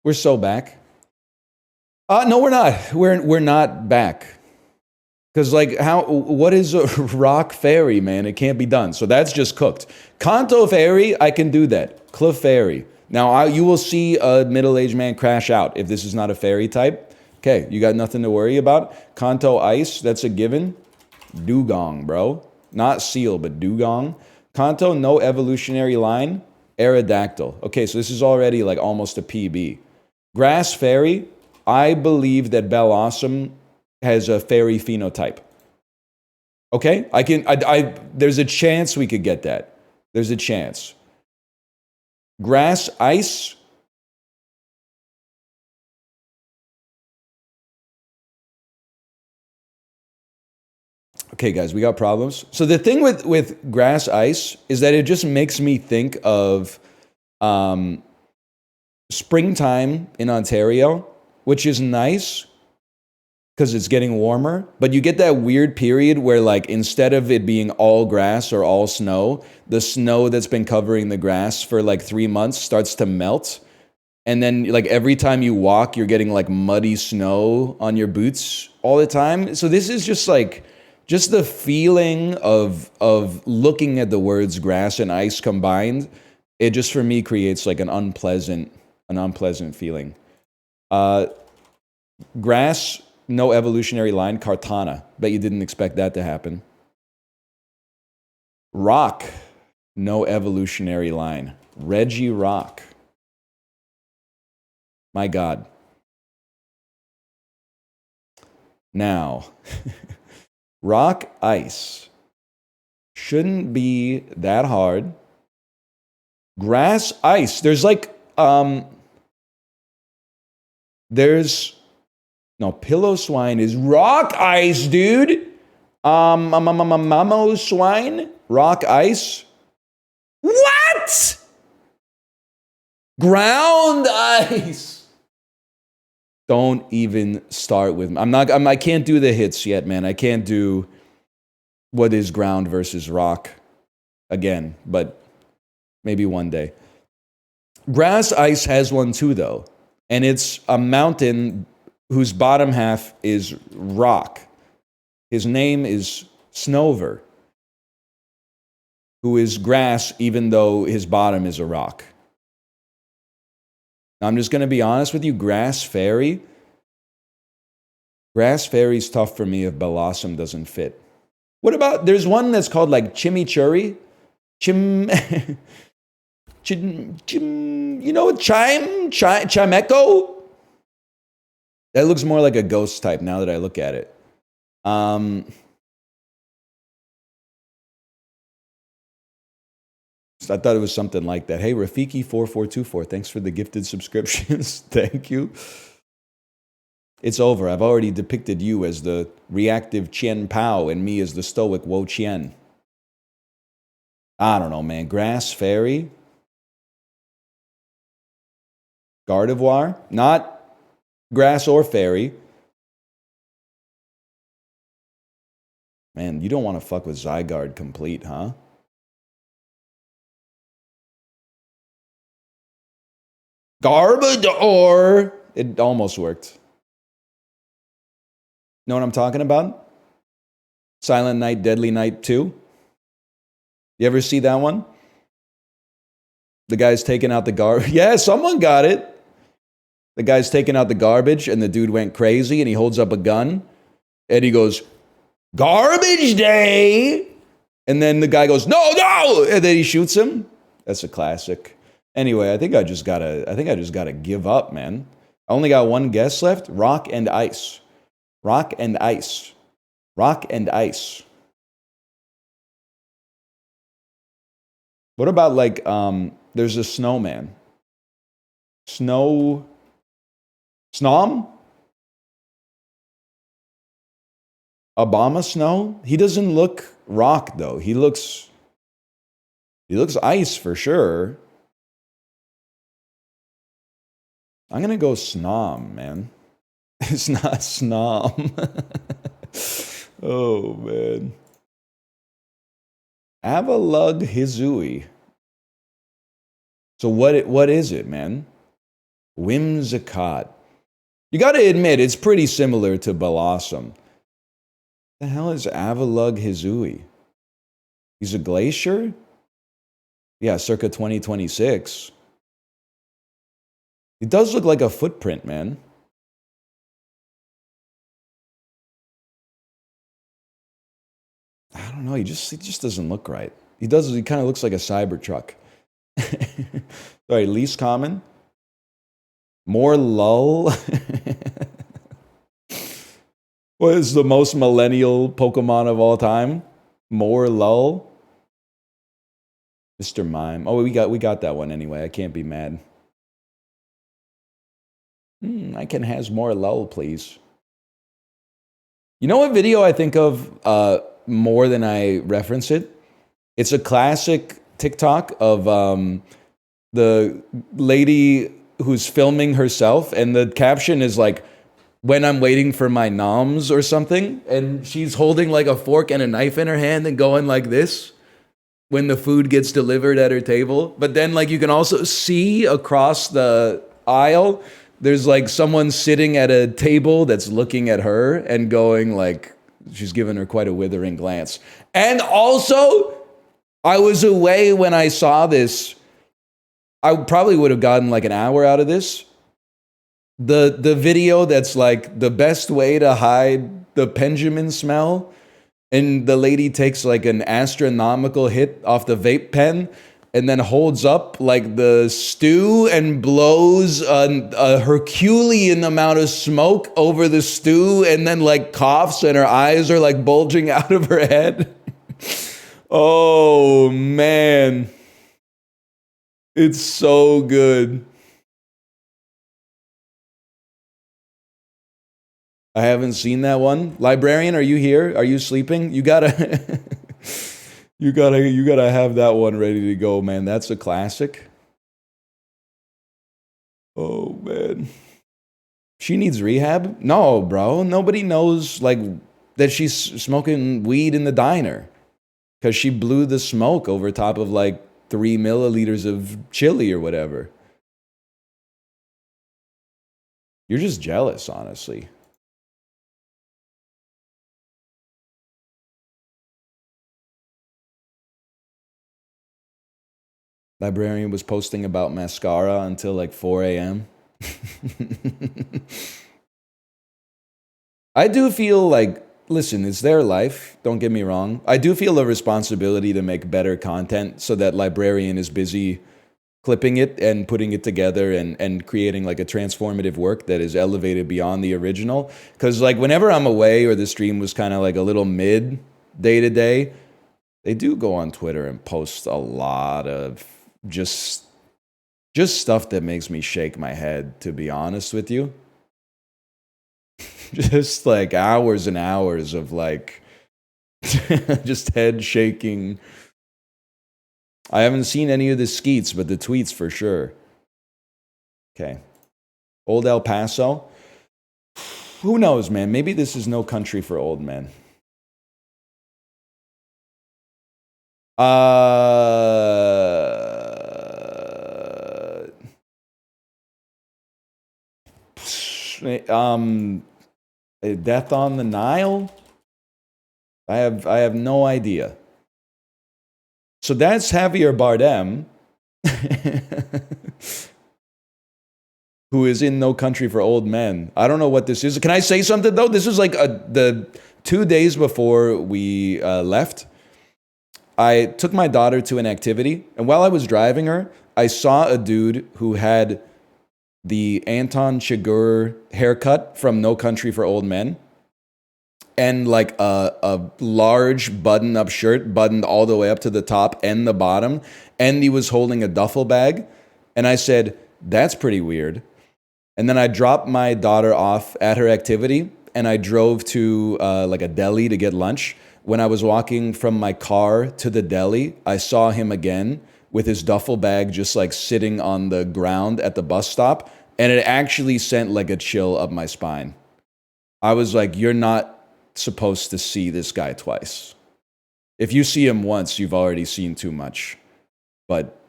We're so back. No, we're not. We're not back. Because, like, what is a rock fairy, man? It can't be done. So that's just cooked. Kanto fairy, I can do that. Clefairy. Now, you will see a middle-aged man crash out if this is not a fairy type. Okay, you got nothing to worry about. Kanto ice, that's a given. Dugong, bro. Not seal, but dugong. Kanto, no evolutionary line. Aerodactyl. Okay, so this is already, like, almost a PB. Grass fairy, I believe that Bellossom has a fairy phenotype. Okay? There's a chance we could get that. There's a chance. Grass ice. Okay, guys, we got problems. So the thing with grass ice is that it just makes me think of springtime in Ontario, which is nice because it's getting warmer, but you get that weird period where, like, instead of it being all grass or all snow, the snow that's been covering the grass for like 3 months starts to melt. And then, like, every time you walk, you're getting like muddy snow on your boots all the time. So this is just like, just the feeling of looking at the words grass and ice combined, it just for me creates like an unpleasant feeling. Grass, no evolutionary line. Kartana. Bet you didn't expect that to happen. Rock, no evolutionary line. Reggie Rock. My God. Now, rock ice shouldn't be that hard. Grass ice. There's like, no, pillow swine is rock ice, dude. Mamo swine, rock ice. What? Ground ice. Don't even start with me. I can't do the hits yet, man. I can't do what is ground versus rock again, but maybe one day. Grass ice has one too, though. And it's a mountain whose bottom half is rock. His name is Snover, who is grass even though his bottom is a rock. Now, I'm just going to be honest with you, Grass Fairy's tough for me if Bellossom doesn't fit. What about, there's one that's called like Chimichurri? You know, Chimeco? That looks more like a ghost type now that I look at it. I thought it was something like that. Hey, Rafiki4424, thanks for the gifted subscriptions. Thank you. It's over. I've already depicted you as the reactive Chien Pao and me as the stoic Wo Chien. I don't know, man. Grass Fairy? Gardevoir? Not grass or fairy. Man, you don't want to fuck with Zygarde complete, huh? Garbodor! It almost worked. Know what I'm talking about? Silent Night, Deadly Night 2. You ever see that one? The guy's taking out the garbage. Yeah, someone got it. The guy's taking out the garbage and the dude went crazy and he holds up a gun and he goes, "Garbage day!" And then the guy goes, "No, no!" And then he shoots him. That's a classic. Anyway, I think I just gotta give up, man. I only got one guess left. Rock and ice. Rock and ice. Rock and ice. What about like there's a snowman. Snom? Obama Snow? He doesn't look rock though. He looks ice for sure. I'm gonna go Snom, man. It's not Snom. Oh man. Avalug Hizui. So what is it, man? Whimsicott. You gotta admit, it's pretty similar to Blossom. The hell is Avalug Hizui? He's a glacier? Yeah, circa 2026. It does look like a footprint, man. I don't know, he just doesn't look right. He kind of looks like a Cybertruck. Sorry, least common. More lull. What is the most millennial Pokemon of all time? More lull. Mr. Mime. Oh, we got that one anyway. I can't be mad. I can has more lull, please. You know what video I think of more than I reference it? It's a classic TikTok of the lady who's filming herself, and the caption is like, "When I'm waiting for my noms" or something, and she's holding like a fork and a knife in her hand and going like this when the food gets delivered at her table. But then like you can also see across the aisle, there's like someone sitting at a table that's looking at her and going like, she's giving her quite a withering glance. And also, I was away when I saw this. I probably would have gotten like an hour out of this. The video that's like the best way to hide the Benjamin smell, and the lady takes like an astronomical hit off the vape pen and then holds up like the stew and blows a Herculean amount of smoke over the stew, and then like coughs and her eyes are like bulging out of her head. Oh man, it's so good. I haven't seen that one. Librarian, are you here? Are you sleeping? You gotta you gotta have that one ready to go, man. That's a classic. Oh man. She needs rehab? No, bro. Nobody knows like that she's smoking weed in the diner. Cause she blew the smoke over top of like 3 milliliters of chili or whatever. You're just jealous, honestly. Librarian was posting about mascara until like 4 a.m. I do feel like, listen, it's their life. Don't get me wrong. I do feel a responsibility to make better content so that Librarian is busy clipping it and putting it together and creating like a transformative work that is elevated beyond the original. Because like whenever I'm away or the stream was kind of like a little mid day to day, they do go on Twitter and post a lot of just stuff that makes me shake my head, to be honest with you. Just like hours and hours of like just head shaking. I haven't seen any of the skeets, but the tweets for sure. Okay. Old El Paso. Who knows, man? Maybe this is no country for old men. Death on the Nile? I have no idea. So that's Javier Bardem, who is in No Country for Old Men. I don't know what this is. Can I say something though? This is like the 2 days before we left. I took my daughter to an activity, and while I was driving her, I saw a dude who had the Anton Chigurh haircut from No Country for Old Men, and like a large button-up shirt, buttoned all the way up to the top and the bottom, and he was holding a duffel bag, and I said, that's pretty weird. And then I dropped my daughter off at her activity, and I drove to like a deli to get lunch. When I was walking from my car to the deli, I saw him again with his duffel bag just like sitting on the ground at the bus stop, and it actually sent like a chill up my spine. I was like, you're not supposed to see this guy twice. If you see him once, you've already seen too much. But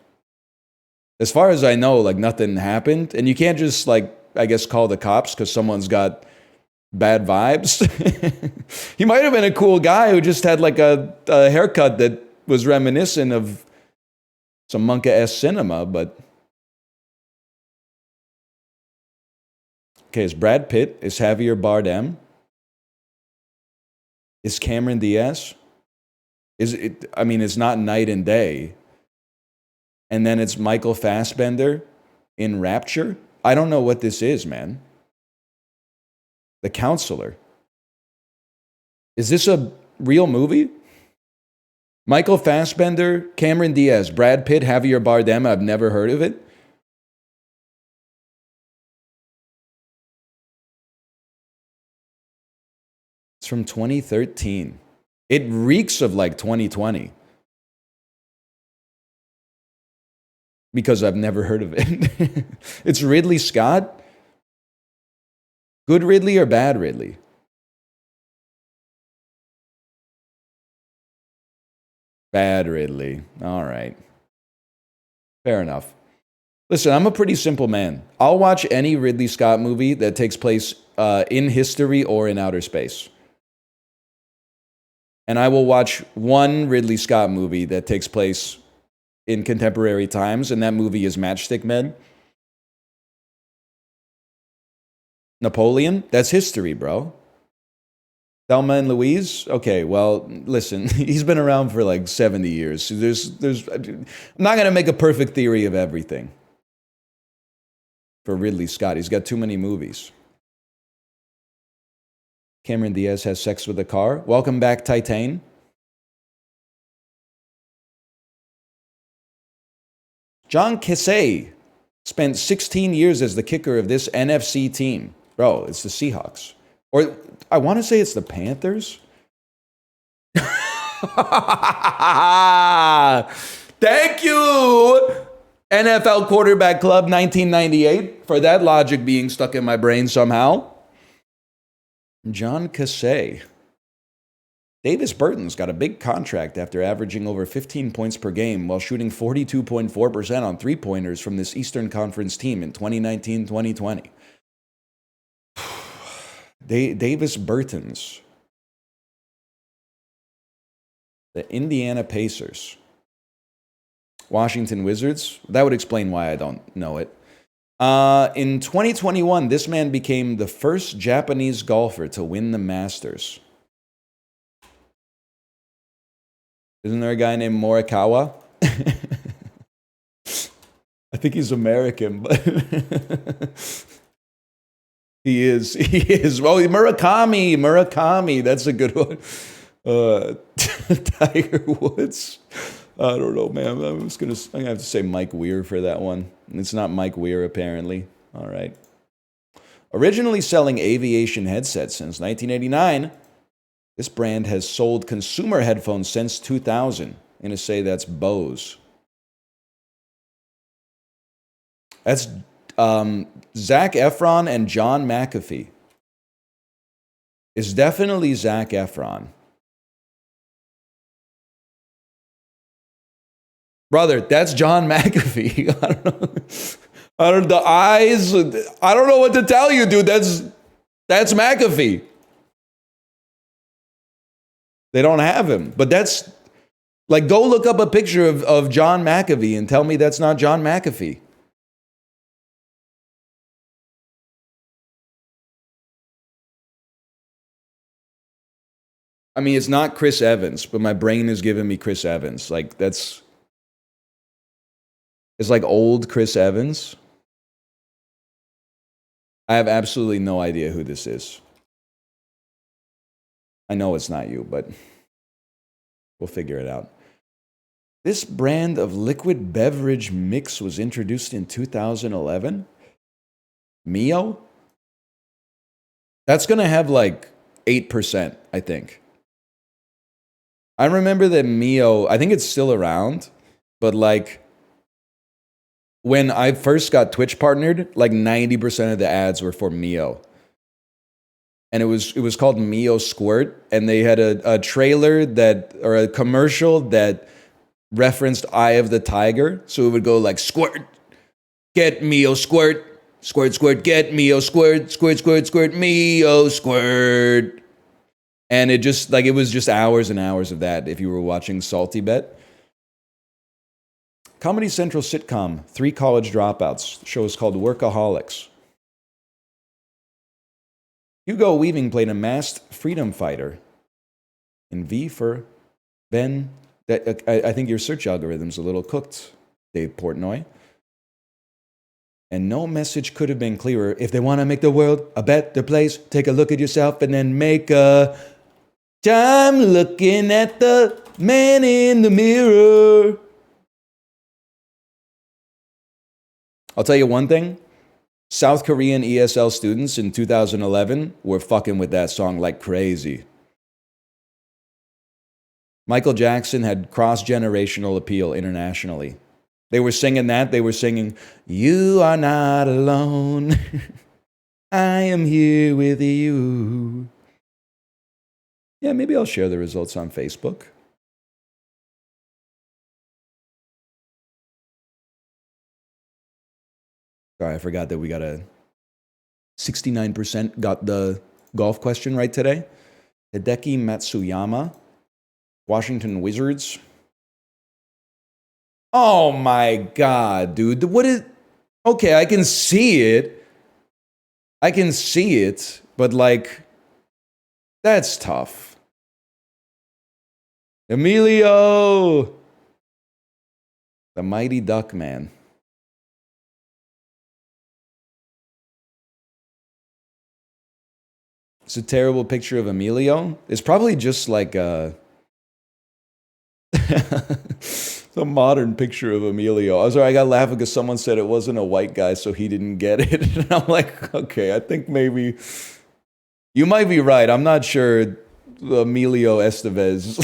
As far as I know, like nothing happened. And you can't just like, I guess, call the cops because someone's got bad vibes. He might have been a cool guy who just had like a haircut that was reminiscent of some Monka-esque cinema, but... Okay, is Brad Pitt? Is Javier Bardem? Is Cameron Diaz? Is it? I mean, it's not night and day. And then it's Michael Fassbender in Rapture. I don't know what this is, man. The Counselor. Is this a real movie? Michael Fassbender, Cameron Diaz, Brad Pitt, Javier Bardem. I've never heard of it. It's from 2013. It reeks of like 2020. Because I've never heard of it. It's Ridley Scott? Good Ridley or bad Ridley? Bad Ridley. All right. Fair enough. Listen, I'm a pretty simple man. I'll watch any Ridley Scott movie that takes place in history or in outer space. And I will watch one Ridley Scott movie that takes place in contemporary times, and that movie is Matchstick Men. Napoleon? That's history, bro. Thelma and Louise? Okay, well, listen, he's been around for like 70 years. So I'm not going to make a perfect theory of everything for Ridley Scott. He's got too many movies. Cameron Diaz has sex with a car. Welcome back, Titan. John Kesey spent 16 years as the kicker of this NFC team. Bro, it's the Seahawks. Or I want to say it's the Panthers. Thank you, NFL Quarterback Club 1998, for that logic being stuck in my brain somehow. John Kesey. Davis Burton's got a big contract after averaging over 15 points per game while shooting 42.4% on three-pointers from this Eastern Conference team in 2019-2020. Davis Burton's. The Indiana Pacers. Washington Wizards. That would explain why I don't know it. In 2021, this man became the first Japanese golfer to win the Masters. Isn't there a guy named Morikawa? I think he's American, but he is. Well, Murakami. That's a good one. Tiger Woods. I don't know, man. I'm gonna have to say Mike Weir for that one. It's not Mike Weir, apparently. All right. Originally selling aviation headsets since 1989, this brand has sold consumer headphones since 2000. I'm going to say that's Bose. That's Zac Efron and John McAfee. It's definitely Zac Efron. Brother, that's John McAfee. I don't know. The eyes. I don't know what to tell you, dude. That's McAfee. They don't have him. But that's, like, go look up a picture of John McAfee and tell me that's not John McAfee. I mean, it's not Chris Evans, but my brain is giving me Chris Evans. Like, it's like old Chris Evans. I have absolutely no idea who this is. I know it's not you, but we'll figure it out. This brand of liquid beverage mix was introduced in 2011. Mio? That's going to have like 8%, I think. I remember that Mio, I think it's still around, but like when I first got Twitch partnered, like 90% of the ads were for Mio. And it was called Mio Squirt, and they had a trailer or a commercial that referenced Eye of the Tiger. So it would go like squirt, Get me, oh squirt. Squirt, squirt, get me, oh squirt. Squirt, squirt, squirt, me, oh squirt. And it was just hours and hours of that if you were watching Salty Bet. Comedy Central sitcom, 3 college dropouts. The show is called Workaholics. Hugo Weaving played a masked freedom fighter in V for Ben. I think your search algorithm's a little cooked, Dave Portnoy. And no message could have been clearer. If they want to make the world a better place, take a look at yourself and then make a time looking at the man in the mirror. I'll tell you one thing. South Korean ESL students in 2011 were fucking with that song like crazy. Michael Jackson had cross-generational appeal internationally. They were singing that. They were singing, "You are not alone. I am here with you." Yeah, maybe I'll share the results on Facebook. Sorry, I forgot that we got a 69% got the golf question right today. Hideki Matsuyama, Washington Wizards. Oh my God, dude. What is... Okay, I can see it. But like, that's tough. Emilio! The Mighty Duck Man. It's a terrible picture of Emilio. It's probably just like a... a modern picture of Emilio. I was sorry, I got laughing because someone said it wasn't a white guy, so he didn't get it. And I'm like, okay, I think maybe you might be right. I'm not sure Emilio Estevez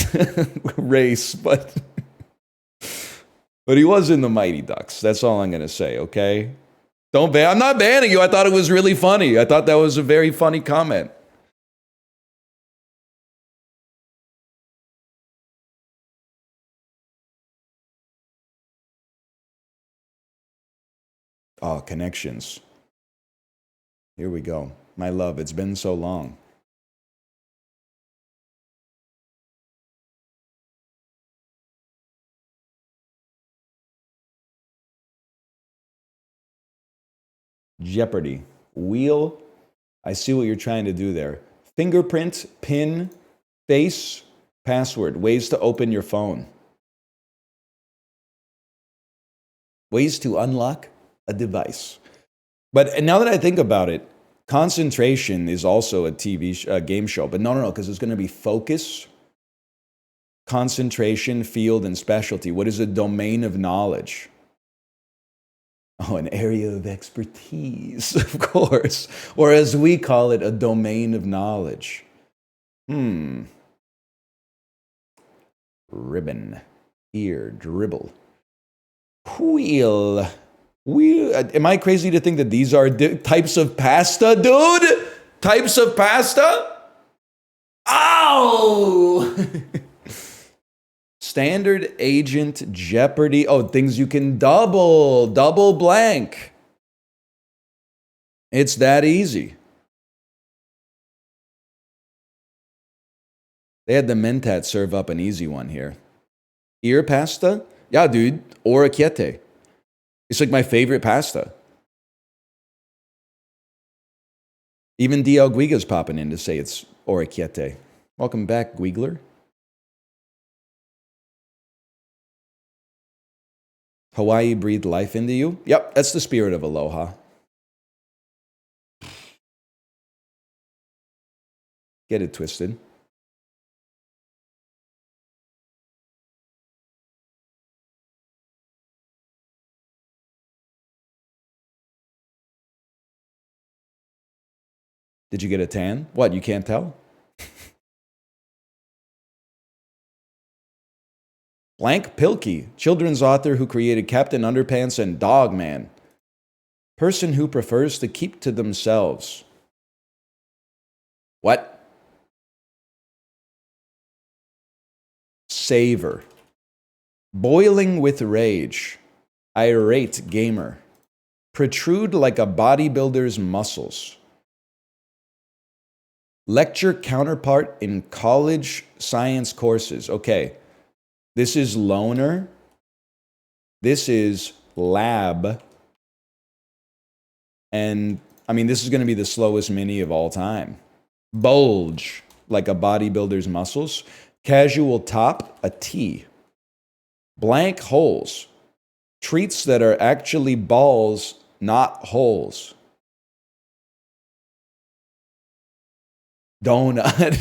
race, but he was in the Mighty Ducks. That's all I'm gonna say. Okay, don't ban. I'm not banning you. I thought it was really funny. I thought that was a very funny comment. Oh, connections. Here we go. My love, it's been so long. Jeopardy. Wheel. I see what you're trying to do there. Fingerprint, pin, face, password. Ways to open your phone. Ways to unlock a device. But now that I think about it, concentration is also a game show. But no, because it's going to be focus, concentration, field, and specialty. What is a domain of knowledge? Oh, an area of expertise, of course. Or as we call it, a domain of knowledge. Ribbon. Ear. Dribble. Wheel. Am I crazy to think that these are types of pasta, dude? Types of pasta? Ow! Standard agent Jeopardy. Oh, things you can double blank. It's that easy. They had the Mentat serve up an easy one here. Ear pasta? Yeah, dude. Orecchiette. It's like my favorite pasta. Even DL Guiga's popping in to say it's orecchiette. Welcome back, Guigler. Hawaii breathed life into you? Yep, that's the spirit of aloha. Get it twisted. Did you get a tan? What, you can't tell? Blank Pilkey, children's author who created Captain Underpants and Dogman. Person who prefers to keep to themselves. What? Savor. Boiling with rage. Irate gamer. Protrude like a bodybuilder's muscles. Lecture counterpart in college science courses. Okay. This is loner. This is lab. And, I mean, this is going to be the slowest mini of all time. Bulge, like a bodybuilder's muscles. Casual top, a T. Blank holes. Treats that are actually balls, not holes. Donut.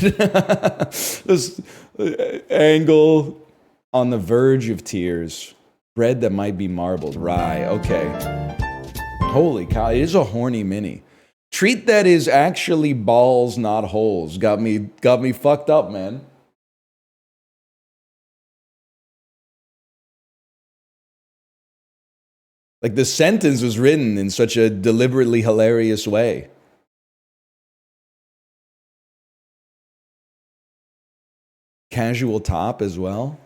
This angle on the verge of tears. Bread that might be marbled. Rye. Okay. Holy cow. It is a horny mini. Treat that is actually balls, not holes. Got me fucked up, man. Like the sentence was written in such a deliberately hilarious way. Casual top as well.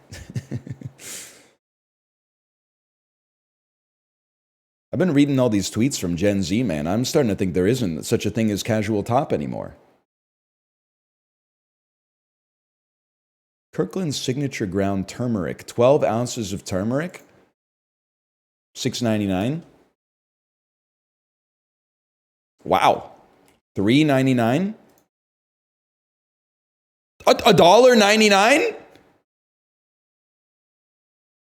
I've been reading all these tweets from Gen Z, man. I'm starting to think there isn't such a thing as casual top anymore. Kirkland's signature ground turmeric. 12 ounces of turmeric. $6.99. Wow. $3.99. $1.99?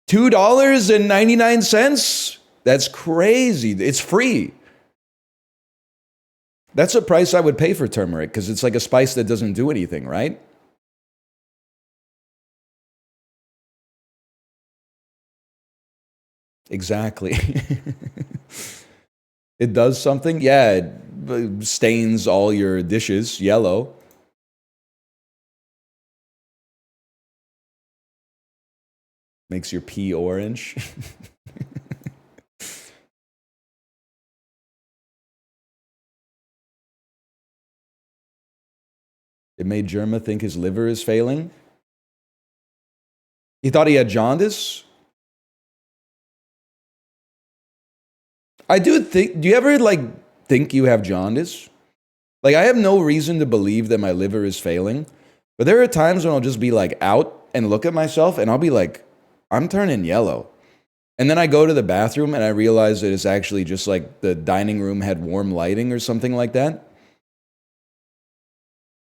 $2.99? That's crazy. It's free. That's a price I would pay for turmeric because it's like a spice that doesn't do anything, right? Exactly. It does something? Yeah, it stains all your dishes yellow. Makes your pee orange. It made Jerma think his liver is failing. He thought he had jaundice. I do think, do you ever like think you have jaundice? Like I have no reason to believe that my liver is failing, but there are times when I'll just be like out and look at myself and I'll be like, I'm turning yellow. And then I go to the bathroom and I realize that it's actually just like the dining room had warm lighting or something like that.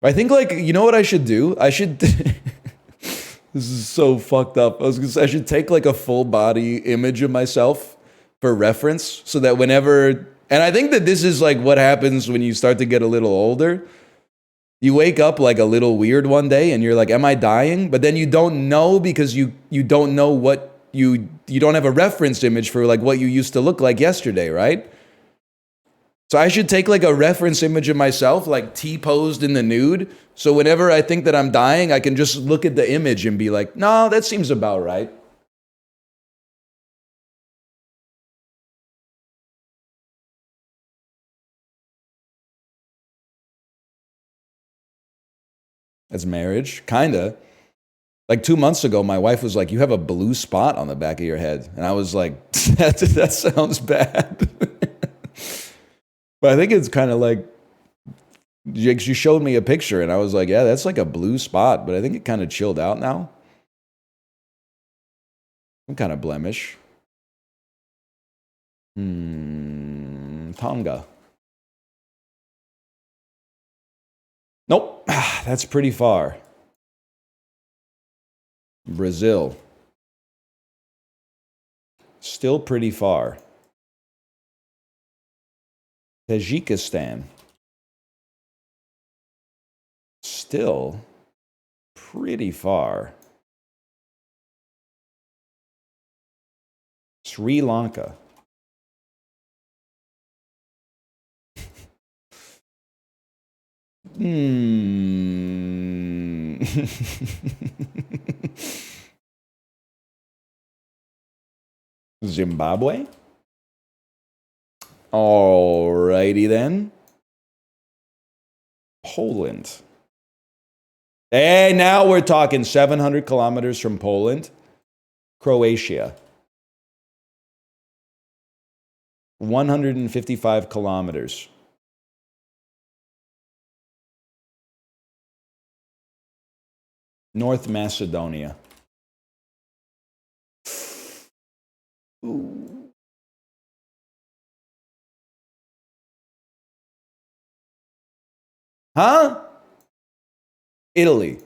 I think like, you know what I should do? I should, this is so fucked up. I was gonna say I should take like a full body image of myself for reference so that whenever, and I think that this is like what happens when you start to get a little older. You wake up like a little weird one day and you're like, am I dying? But then you don't know because you don't know what you don't have a reference image for like what you used to look like yesterday, right? So I should take like a reference image of myself, like T-posed in the nude. So whenever I think that I'm dying, I can just look at the image and be like, no, that seems about right. That's marriage, kinda. Like 2 months ago, my wife was like, you have a blue spot on the back of your head. And I was like, that sounds bad. But I think it's kind of like, she showed me a picture and I was like, yeah, that's like a blue spot. But I think it kind of chilled out now. Some kind of blemish. Tonga. Nope. That's pretty far. Brazil. Still pretty far. Tajikistan. Still pretty far. Sri Lanka. Zimbabwe? Alrighty then. Poland. Hey, now we're talking 700 kilometers from Poland. Croatia. 155 kilometers. North Macedonia. Ooh. Huh? Italy.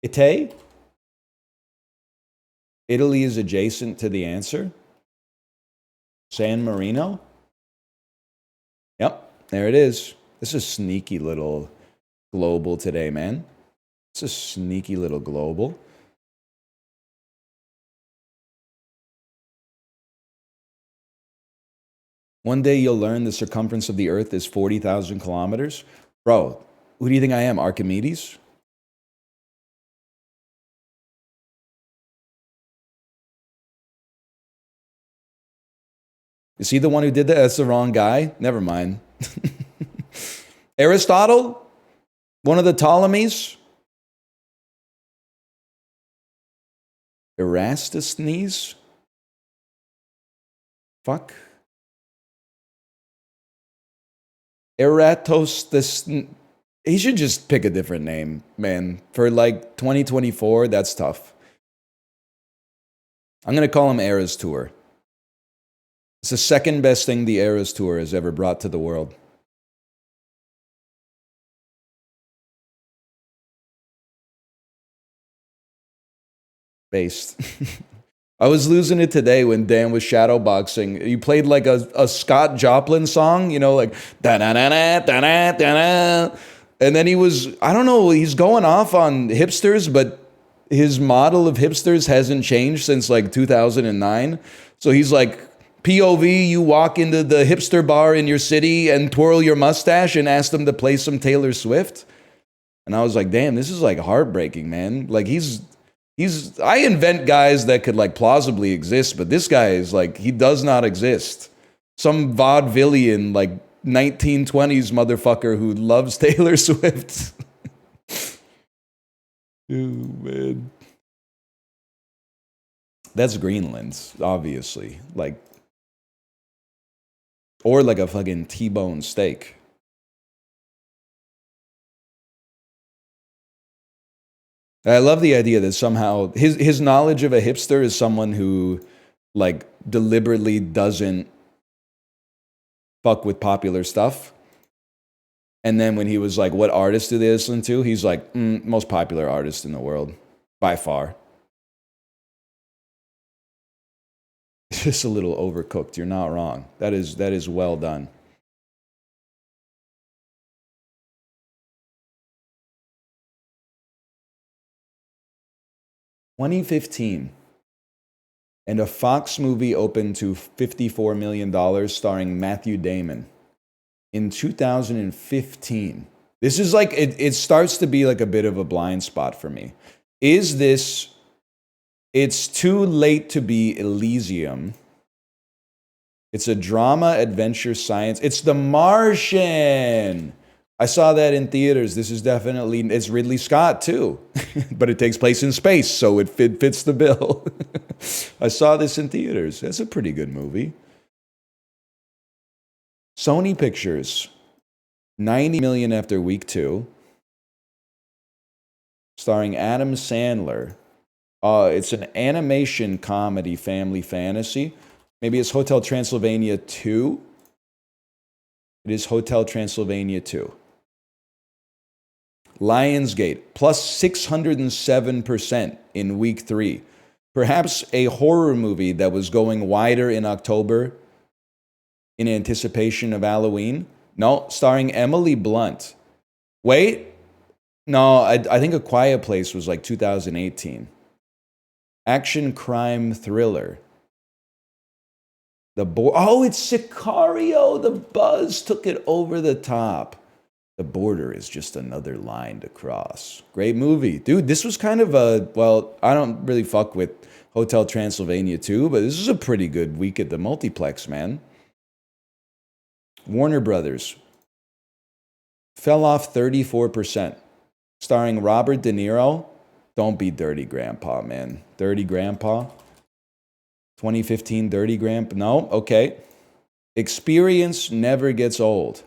Italy? Italy is adjacent to the answer? San Marino? Yep, there it is. This is a sneaky little global today, man. It's a sneaky little global. One day you'll learn the circumference of the Earth is 40,000 kilometers. Bro, who do you think I am, Archimedes? Is he the one who did that? That's the wrong guy? Never mind. Aristotle? One of the Ptolemies? Erastusnes? Fuck. Eratosthenes. He should just pick a different name, man. For like 2024, that's tough. I'm going to call him Eras Tour. It's the second best thing the Eras Tour has ever brought to the world. Based. I was losing it today when Dan was shadowboxing. You played like a Scott Joplin song, you know, like da-da-da-da, da-da-da-da. And then he was, I don't know, he's going off on hipsters, but his model of hipsters hasn't changed since like 2009. So he's like, POV, you walk into the hipster bar in your city and twirl your mustache and ask them to play some Taylor Swift. And I was like, damn, this is like heartbreaking, man. Like I invent guys that could like plausibly exist, but this guy is like, he does not exist. Some vaudevillian, like 1920s motherfucker who loves Taylor Swift. Oh, man. That's Greenland, obviously. Like, or like a fucking T-bone steak. I love the idea that somehow his knowledge of a hipster is someone who like deliberately doesn't fuck with popular stuff. And then when he was like, what artists do they listen to? He's like, most popular artist in the world, by far. It's just a little overcooked. You're not wrong. That is well done. $2015. And a Fox movie opened to $54 million starring Matthew Damon in 2015. This is like, it starts to be like a bit of a blind spot for me. Is this, It's Too Late to Be Elysium. It's a drama, adventure, science. It's The Martian. I saw that in theaters. This is definitely, it's Ridley Scott too, but it takes place in space, so it fits the bill. I saw this in theaters. That's a pretty good movie. Sony Pictures, 90 million after week 2, starring Adam Sandler. It's an animation comedy family fantasy. Maybe it's Hotel Transylvania 2. It is Hotel Transylvania 2. Lionsgate, plus 607% in week 3. Perhaps a horror movie that was going wider in October in anticipation of Halloween. No, starring Emily Blunt. Wait, no, I think A Quiet Place was like 2018. Action crime thriller. It's Sicario. The buzz took it over the top. The border is just another line to cross. Great movie. Dude, this was kind of I don't really fuck with Hotel Transylvania 2, but this is a pretty good week at the multiplex, man. Warner Brothers fell off 34%, starring Robert De Niro. Don't be Dirty Grandpa, man. Dirty Grandpa. 2015 Dirty Grandpa. No, okay. Experience never gets old.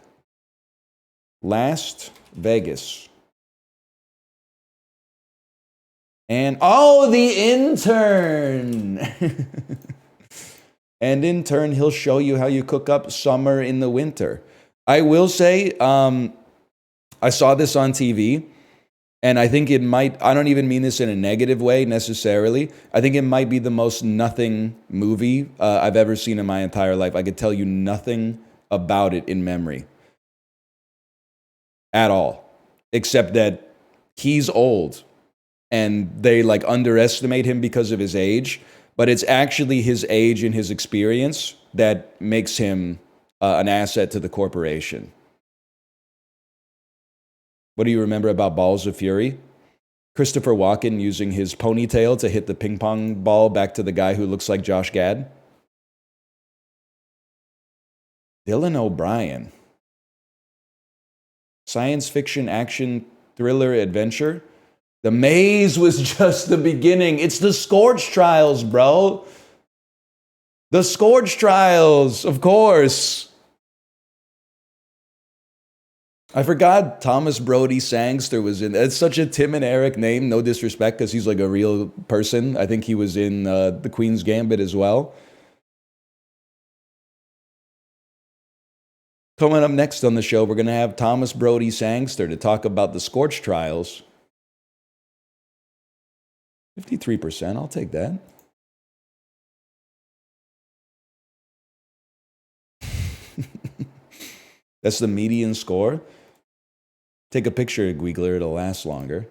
Las Vegas. And, oh, the intern. And in turn, he'll show you how you cook up summer in the winter. I will say, I saw this on TV, and I think it might, I don't even mean this in a negative way necessarily. I think it might be the most nothing movie I've ever seen in my entire life. I could tell you nothing about it in memory at all, except that he's old, and they like underestimate him because of his age. But it's actually his age and his experience that makes him an asset to the corporation. What do you remember about Balls of Fury? Christopher Walken using his ponytail to hit the ping pong ball back to the guy who looks like Josh Gad. Dylan O'Brien. Science fiction, action, thriller, adventure. The Maze was just the beginning. It's the Scorch Trials, bro. The Scorch Trials, of course. I forgot Thomas Brody Sangster was in. It's such a Tim and Eric name. No disrespect, because he's like a real person. I think he was in The Queen's Gambit as well. Coming up next on the show, we're going to have Thomas Brody Sangster to talk about the Scorch Trials. 53%, I'll take that. That's the median score. Take a picture of Gweegler, it'll last longer.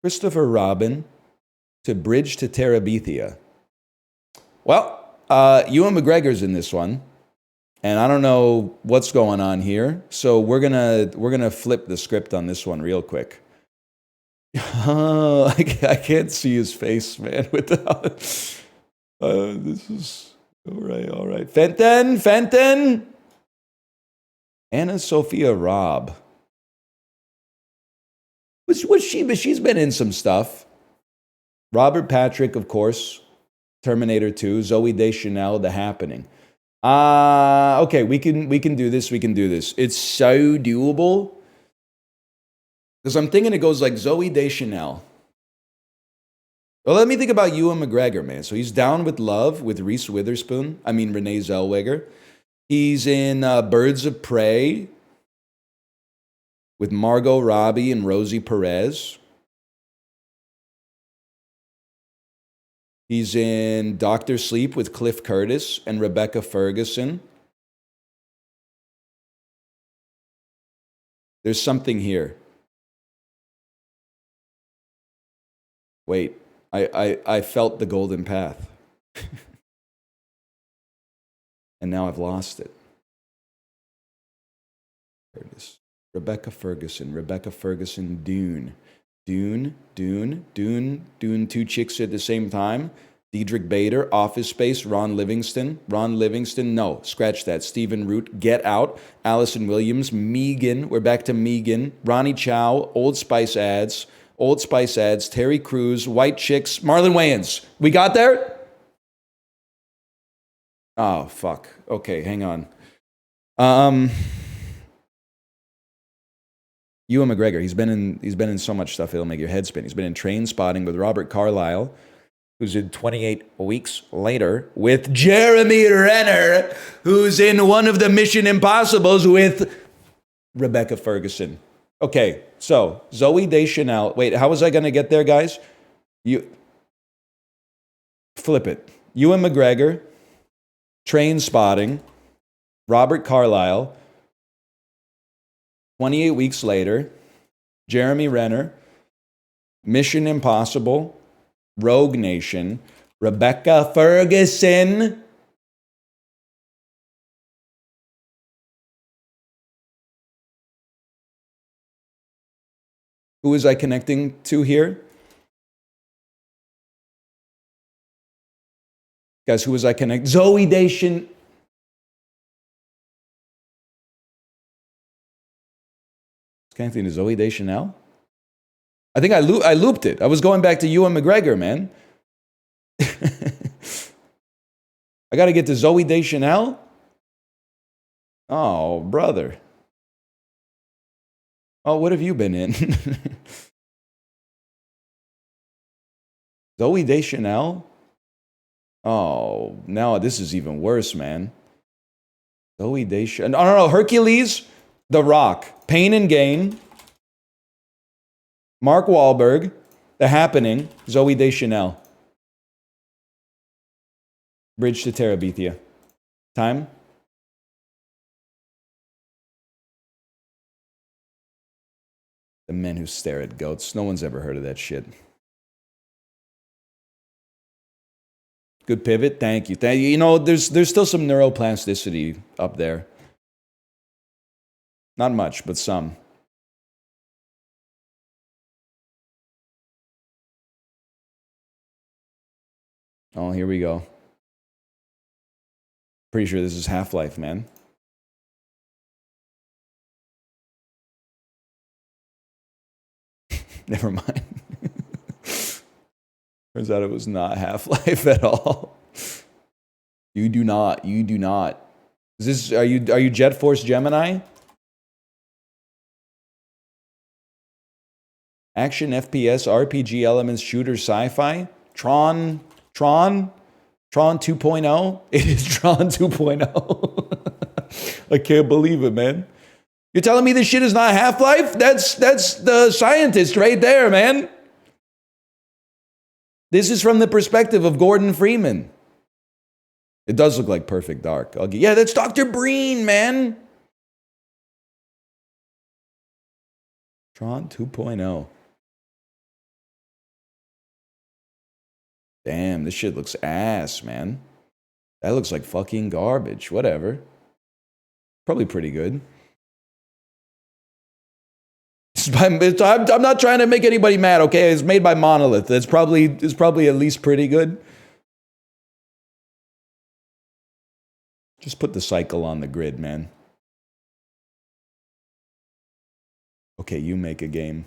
Christopher Robin to Bridge to Terabithia. Well, Ewan McGregor's in this one, and I don't know what's going on here, so we're gonna flip the script on this one real quick. I can't see his face, man. Without this is all right. Fenton. Anna Sophia Robb. She's been in some stuff. Robert Patrick, of course. Terminator 2. Zooey Deschanel, The Happening. Okay, we can do this. It's so doable. Because I'm thinking it goes like Zooey Deschanel. Well, let me think about Ewan McGregor, man. So he's Down with Love with Renee Zellweger. He's in Birds of Prey with Margot Robbie and Rosie Perez. He's in Dr. Sleep with Cliff Curtis and Rebecca Ferguson. There's something here. Wait, I felt the golden path. And now I've lost it. Curtis. Rebecca Ferguson, Dune. Dune, two chicks at the same time. Diedrich Bader, Office Space, Ron Livingston, no, scratch that. Stephen Root, Get Out, Allison Williams, Megan, we're back to Megan, Ronnie Chow, Old Spice ads, Terry Crews, White Chicks, Marlon Wayans. We got there? Oh, fuck. Okay, hang on. Ewan McGregor, he's been in so much stuff it'll make your head spin. He's been in Train Spotting with Robert Carlyle, who's in 28 Weeks Later with Jeremy Renner, who's in one of the Mission Impossibles with Rebecca Ferguson. Okay, so Zooey Deschanel. Wait, how was I going to get there, guys? You flip it. Ewan McGregor, Train Spotting, Robert Carlyle, 28 Weeks Later, Jeremy Renner, Mission Impossible, Rogue Nation, Rebecca Ferguson. Who was I connecting to here? Guys, who was I connecting? Zooey Deschanel. Connecting to Zoe Deschanel? I think I looped it. I was going back to Ewan McGregor, man. I got to get to Zoe Deschanel? Oh, brother. Oh, what have you been in? Zoe Deschanel? Oh, now this is even worse, man. Zoe Deschanel. No, Hercules, The Rock, Pain and Gain, Mark Wahlberg, The Happening, Zoe Deschanel. Bridge to Terabithia. Time? The Men Who Stare at Goats. No one's ever heard of that shit. Good pivot. Thank you. You know, there's still some neuroplasticity up there. Not much, but some. Oh, here we go. Pretty sure this is Half-Life, man. Never mind. Turns out it was not Half-Life at all. You do not. Is this, are you Jet Force Gemini? Action, FPS, RPG elements, shooter, sci-fi? Tron 2.0? It is Tron 2.0. I can't believe it, man. You're telling me this shit is not Half-Life? That's the scientist right there, man. This is from the perspective of Gordon Freeman. It does look like Perfect Dark. Yeah, that's Dr. Breen, man. Tron 2.0. Damn, this shit looks ass, man. That looks like fucking garbage. Whatever. Probably pretty good. I'm not trying to make anybody mad, okay? It's made by Monolith. It's probably at least pretty good. Just put the cycle on the grid, man. Okay, you make a game.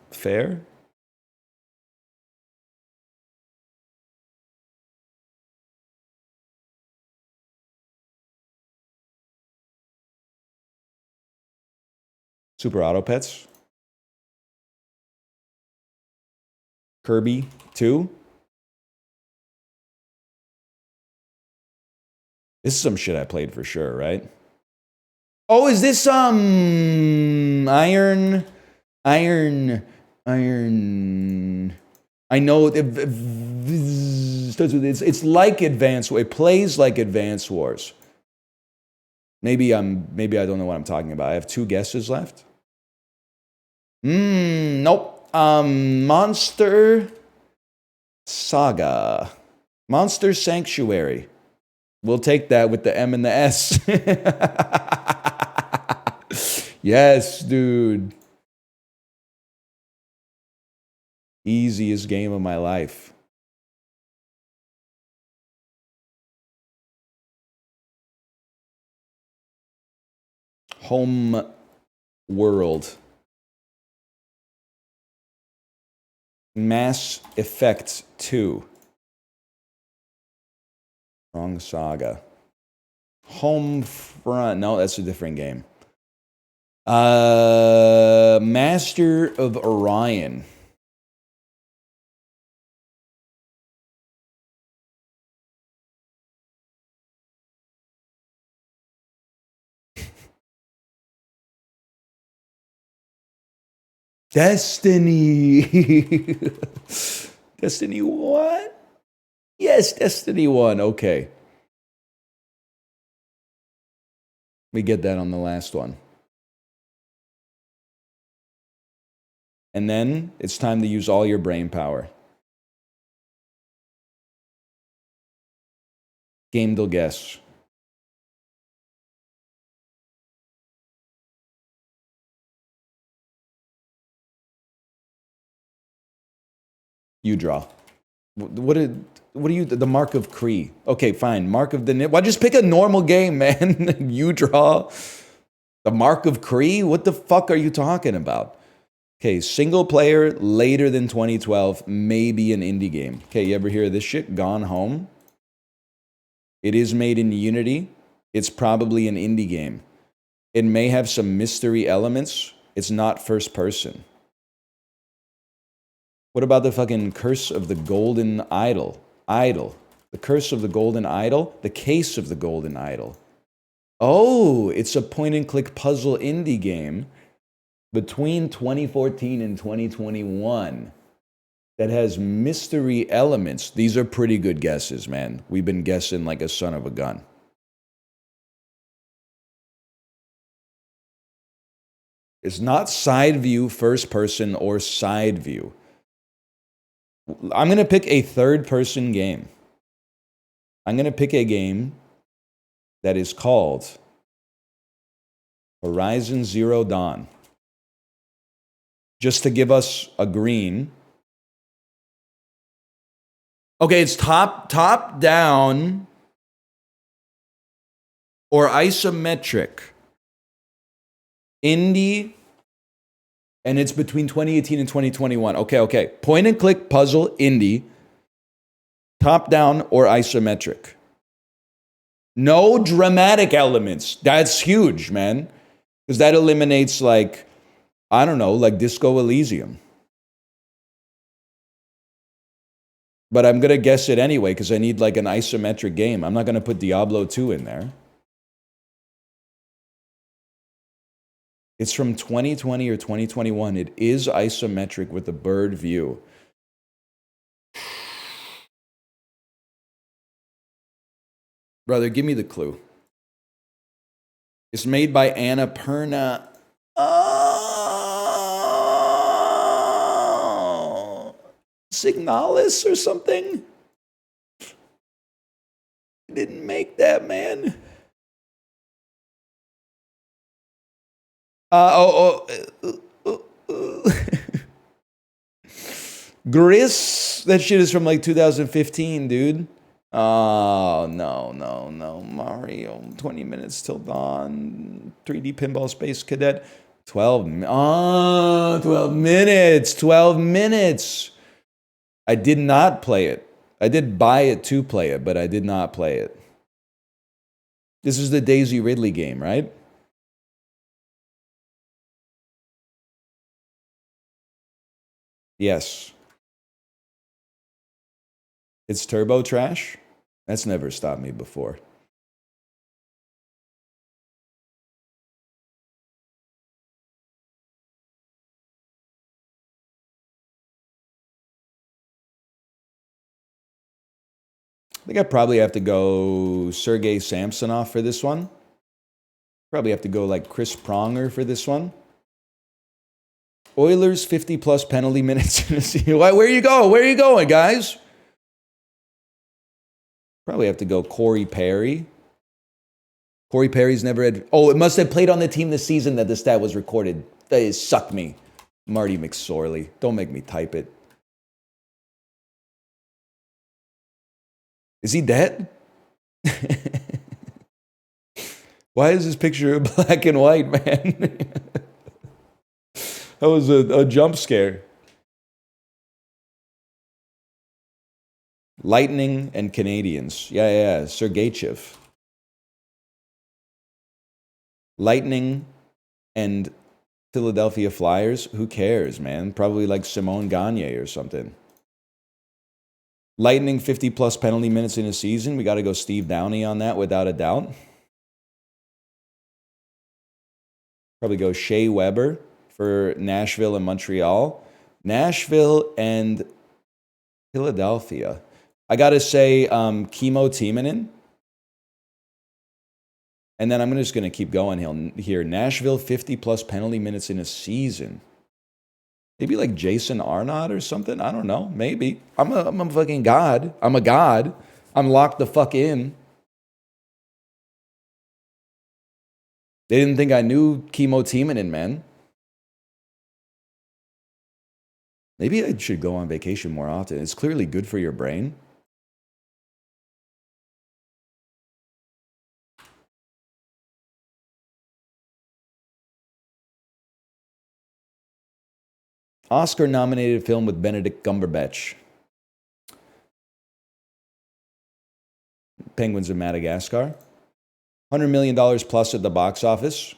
Fair? Super Auto Pets. Kirby 2. This is some shit I played for sure, right? Oh, is this Iron? I know it's like Advance. It plays like Advance Wars. Maybe I don't know what I'm talking about. I have 2 guesses left. Nope. Monster Saga. Monster Sanctuary. We'll take that with the M and the S. Yes, dude. Easiest game of my life. Home World. Mass Effect 2. Wrong Saga. Homefront. No, that's a different game. Master of Orion. Destiny. Destiny 1? Yes, Destiny 1. Okay. We get that on the last one. And then it's time to use all your brain power. Game guess. You draw. What are you? The Mark of Kree. Okay, fine. Mark of the Nib. Why just pick a normal game, man? You draw. The Mark of Kree? What the fuck are you talking about? Okay, single player later than 2012, maybe an indie game. Okay, you ever hear of this shit? Gone Home? It is made in Unity. It's probably an indie game. It may have some mystery elements. It's not first person. What about the fucking Curse of the Golden Idol? The Curse of the Golden Idol? The Case of the Golden Idol. Oh, it's a point-and-click puzzle indie game between 2014 and 2021 that has mystery elements. These are pretty good guesses, man. We've been guessing like a son of a gun. It's not side view, first person, or side view. I'm going to pick a third person game. I'm going to pick a game that is called Horizon Zero Dawn. Just to give us a green. Okay, it's top down or isometric. Indie, and it's between 2018 and 2021. Okay. Point and click puzzle, indie, top down or isometric. No dramatic elements. That's huge, man. Because that eliminates, like, I don't know, like Disco Elysium. But I'm going to guess it anyway because I need like an isometric game. I'm not going to put Diablo 2 in there. It's from 2020 or 2021. It is isometric with the bird view. Brother, give me the clue. It's made by Annapurna. Oh, Signalis or something? Didn't make that, man. Gris, that shit is from like 2015, dude. Oh, no. Mario, 20 minutes till dawn. 3D Pinball Space Cadet. 12 minutes. 12 minutes. I did not play it. I did buy it to play it, but I did not play it. This is the Daisy Ridley game, right? Yes. It's Turbo Trash? That's never stopped me before. I think I probably have to go Sergei Samsonov for this one. Probably have to go like Chris Pronger for this one. Oilers 50 plus penalty minutes. Where you go? Where are you going, guys? Probably have to go Corey Perry. Corey Perry's never had... Oh, it must have played on the team this season that the stat was recorded. They suck me. Marty McSorley. Don't make me type it. Is he dead? Why is this picture black and white, man? That was a jump scare. Lightning and Canadians. Yeah. Sergeyev. Lightning and Philadelphia Flyers. Who cares, man? Probably like Simone Gagne or something. Lightning 50 plus penalty minutes in a season. We got to go Steve Downey on that without a doubt. Probably go Shea Weber for Nashville and Montreal. Nashville and Philadelphia. I got to say Kimmo Timonen. And then I'm just going to keep going here. Nashville, 50 plus penalty minutes in a season. Maybe like Jason Arnott or something. I don't know. Maybe. I'm a fucking god. I'm a god. I'm locked the fuck in. They didn't think I knew Kimmo Timonen, man. Maybe I should go on vacation more often. It's clearly good for your brain. Oscar-nominated film with Benedict Cumberbatch. Penguins of Madagascar. $100 million plus at the box office.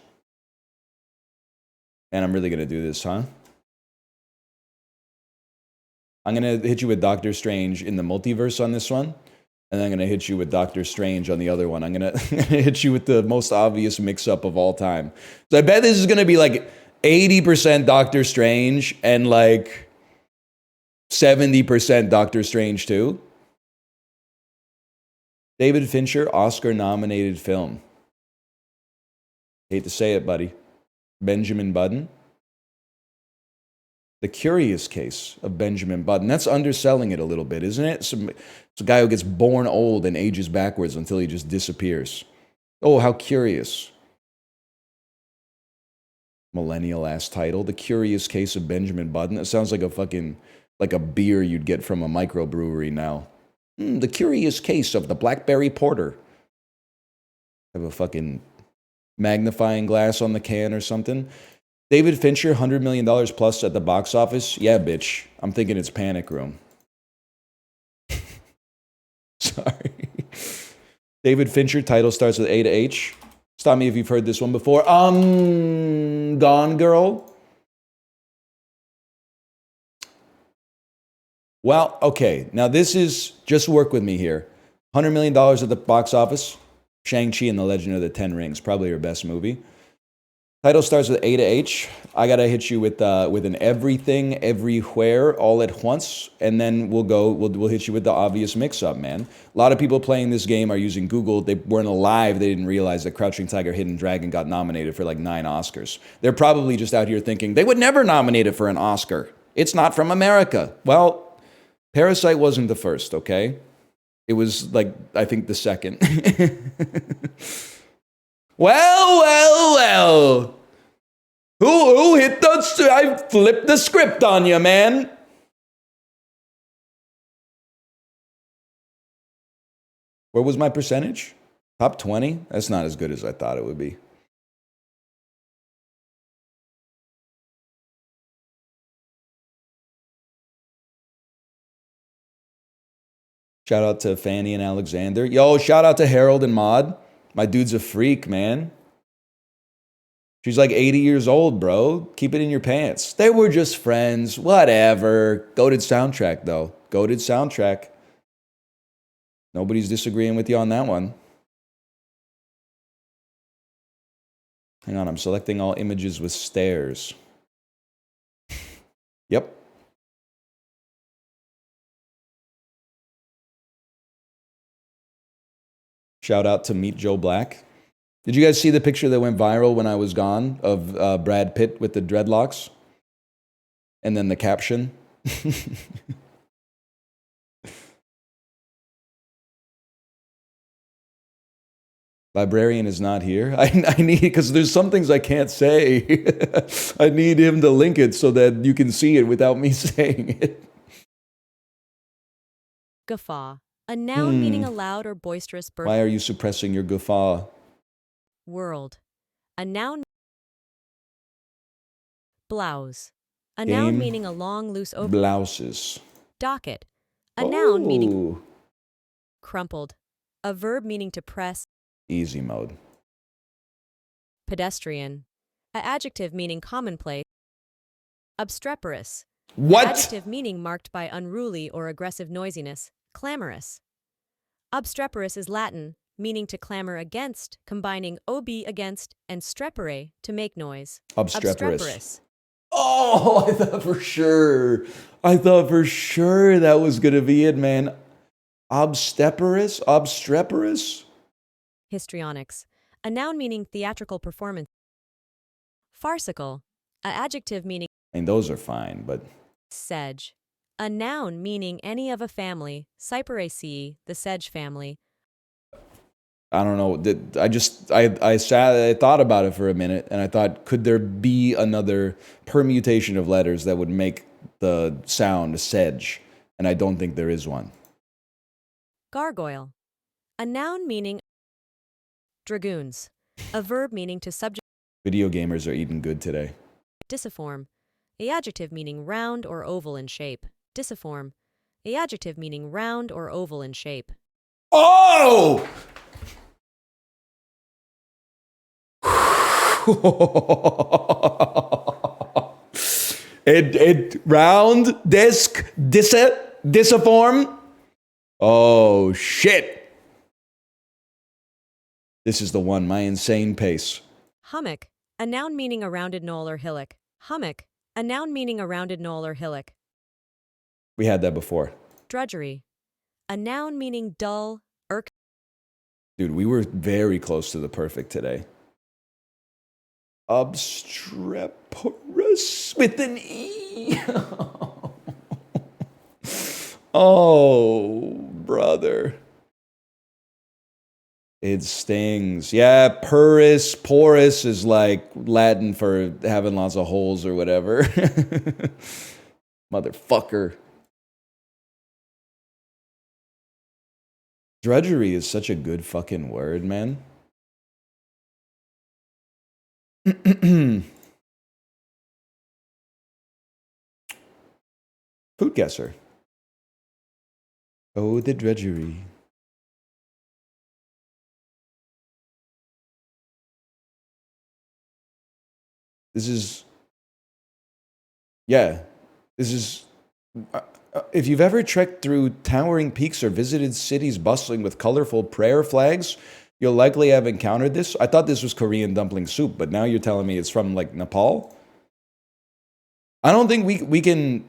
And I'm really going to do this, huh? I'm going to hit you with Doctor Strange in the multiverse on this one. And then I'm going to hit you with Doctor Strange on the other one. I'm going to hit you with the most obvious mix-up of all time. So I bet this is going to be like 80% Doctor Strange and like 70% Doctor Strange 2. David Fincher, Oscar-nominated film. Hate to say it, buddy. Benjamin Button. The Curious Case of Benjamin Button. That's underselling it a little bit, isn't it? It's a guy who gets born old and ages backwards until he just disappears. Oh, how curious. Millennial-ass title. The Curious Case of Benjamin Button. That sounds like a fucking, like a beer you'd get from a microbrewery now. The Curious Case of the Blackberry Porter. Have a fucking magnifying glass on the can or something. David Fincher, $100 million plus at the box office. Yeah, bitch. I'm thinking it's Panic Room. Sorry. David Fincher, title starts with A to H. Stop me if you've heard this one before. Gone Girl. Well, okay. Now this is, just work with me here. $100 million at the box office. Shang-Chi and the Legend of the Ten Rings. Probably her best movie. Title starts with A to H. I gotta hit you with an everything, everywhere, all at once, and then we'll hit you with the obvious mix-up, man. A lot of people playing this game are using Google. They weren't alive. They didn't realize that Crouching Tiger, Hidden Dragon got nominated for like 9 Oscars. They're probably just out here thinking they would never nominate it for an Oscar. It's not from America. Well, Parasite wasn't the first, okay? It was like, I think the second. Well. Who hit the... I flipped the script on you, man. Where was my percentage? Top 20? That's not as good as I thought it would be. Shout out to Fanny and Alexander. Yo, shout out to Harold and Maud. My dude's a freak, man. She's like 80 years old, bro. Keep it in your pants. They were just friends. Whatever. Goated soundtrack, though. Goated soundtrack. Nobody's disagreeing with you on that one. Hang on, I'm selecting all images with stairs. Yep. Shout out to Meet Joe Black. Did you guys see the picture that went viral when I was gone of Brad Pitt with the dreadlocks? And then the caption? Librarian is not here. I need, because there's some things I can't say. I need him to link it so that you can see it without me saying it. Guffaw. A noun meaning a loud or boisterous burst. Why are you suppressing your guffaw? World. A noun. Blouse. A Game. Noun meaning a long, loose open. Blouses. Docket. A noun meaning crumpled. A verb meaning to press. Easy mode. Pedestrian. A adjective meaning commonplace. Obstreperous. What? Adjective meaning marked by unruly or aggressive noisiness. Clamorous. Obstreperous is Latin, meaning to clamor against, combining ob against and strepere to make noise. Obstreperous. Oh, I thought for sure that was going to be it, man. Obstreperous? Histrionics. A noun meaning theatrical performance. Farcical. A adjective meaning. And those are fine, but. Sedge. A noun meaning any of a family. Cyperaceae, the sedge family. I don't know. I thought about it for a minute, and I thought, could there be another permutation of letters that would make the sound sedge? And I don't think there is one. Gargoyle. A noun meaning dragoons. A verb meaning to subject. Video gamers are eating good today. Disiform. A adjective meaning round or oval in shape. Disiform. A adjective meaning round or oval in shape. Oh! it round, disc, disiform. Oh shit. This is the one, my insane pace. Hummock. A noun meaning a rounded knoll or hillock. Hummock. A noun meaning a rounded knoll or hillock. We had that before. Drudgery. A noun meaning dull, irksome. Dude, we were very close to the perfect today. Obstreperous with an E. Oh, brother. It stings. Yeah, porous is like Latin for having lots of holes or whatever. Motherfucker. Drudgery is such a good fucking word, man. FoodGuessr. Oh, the drudgery. This is, yeah, this is, if you've ever trekked through towering peaks or visited cities bustling with colorful prayer flags, you'll likely have encountered this. I thought this was Korean dumpling soup, but now you're telling me it's from like Nepal? I don't think we can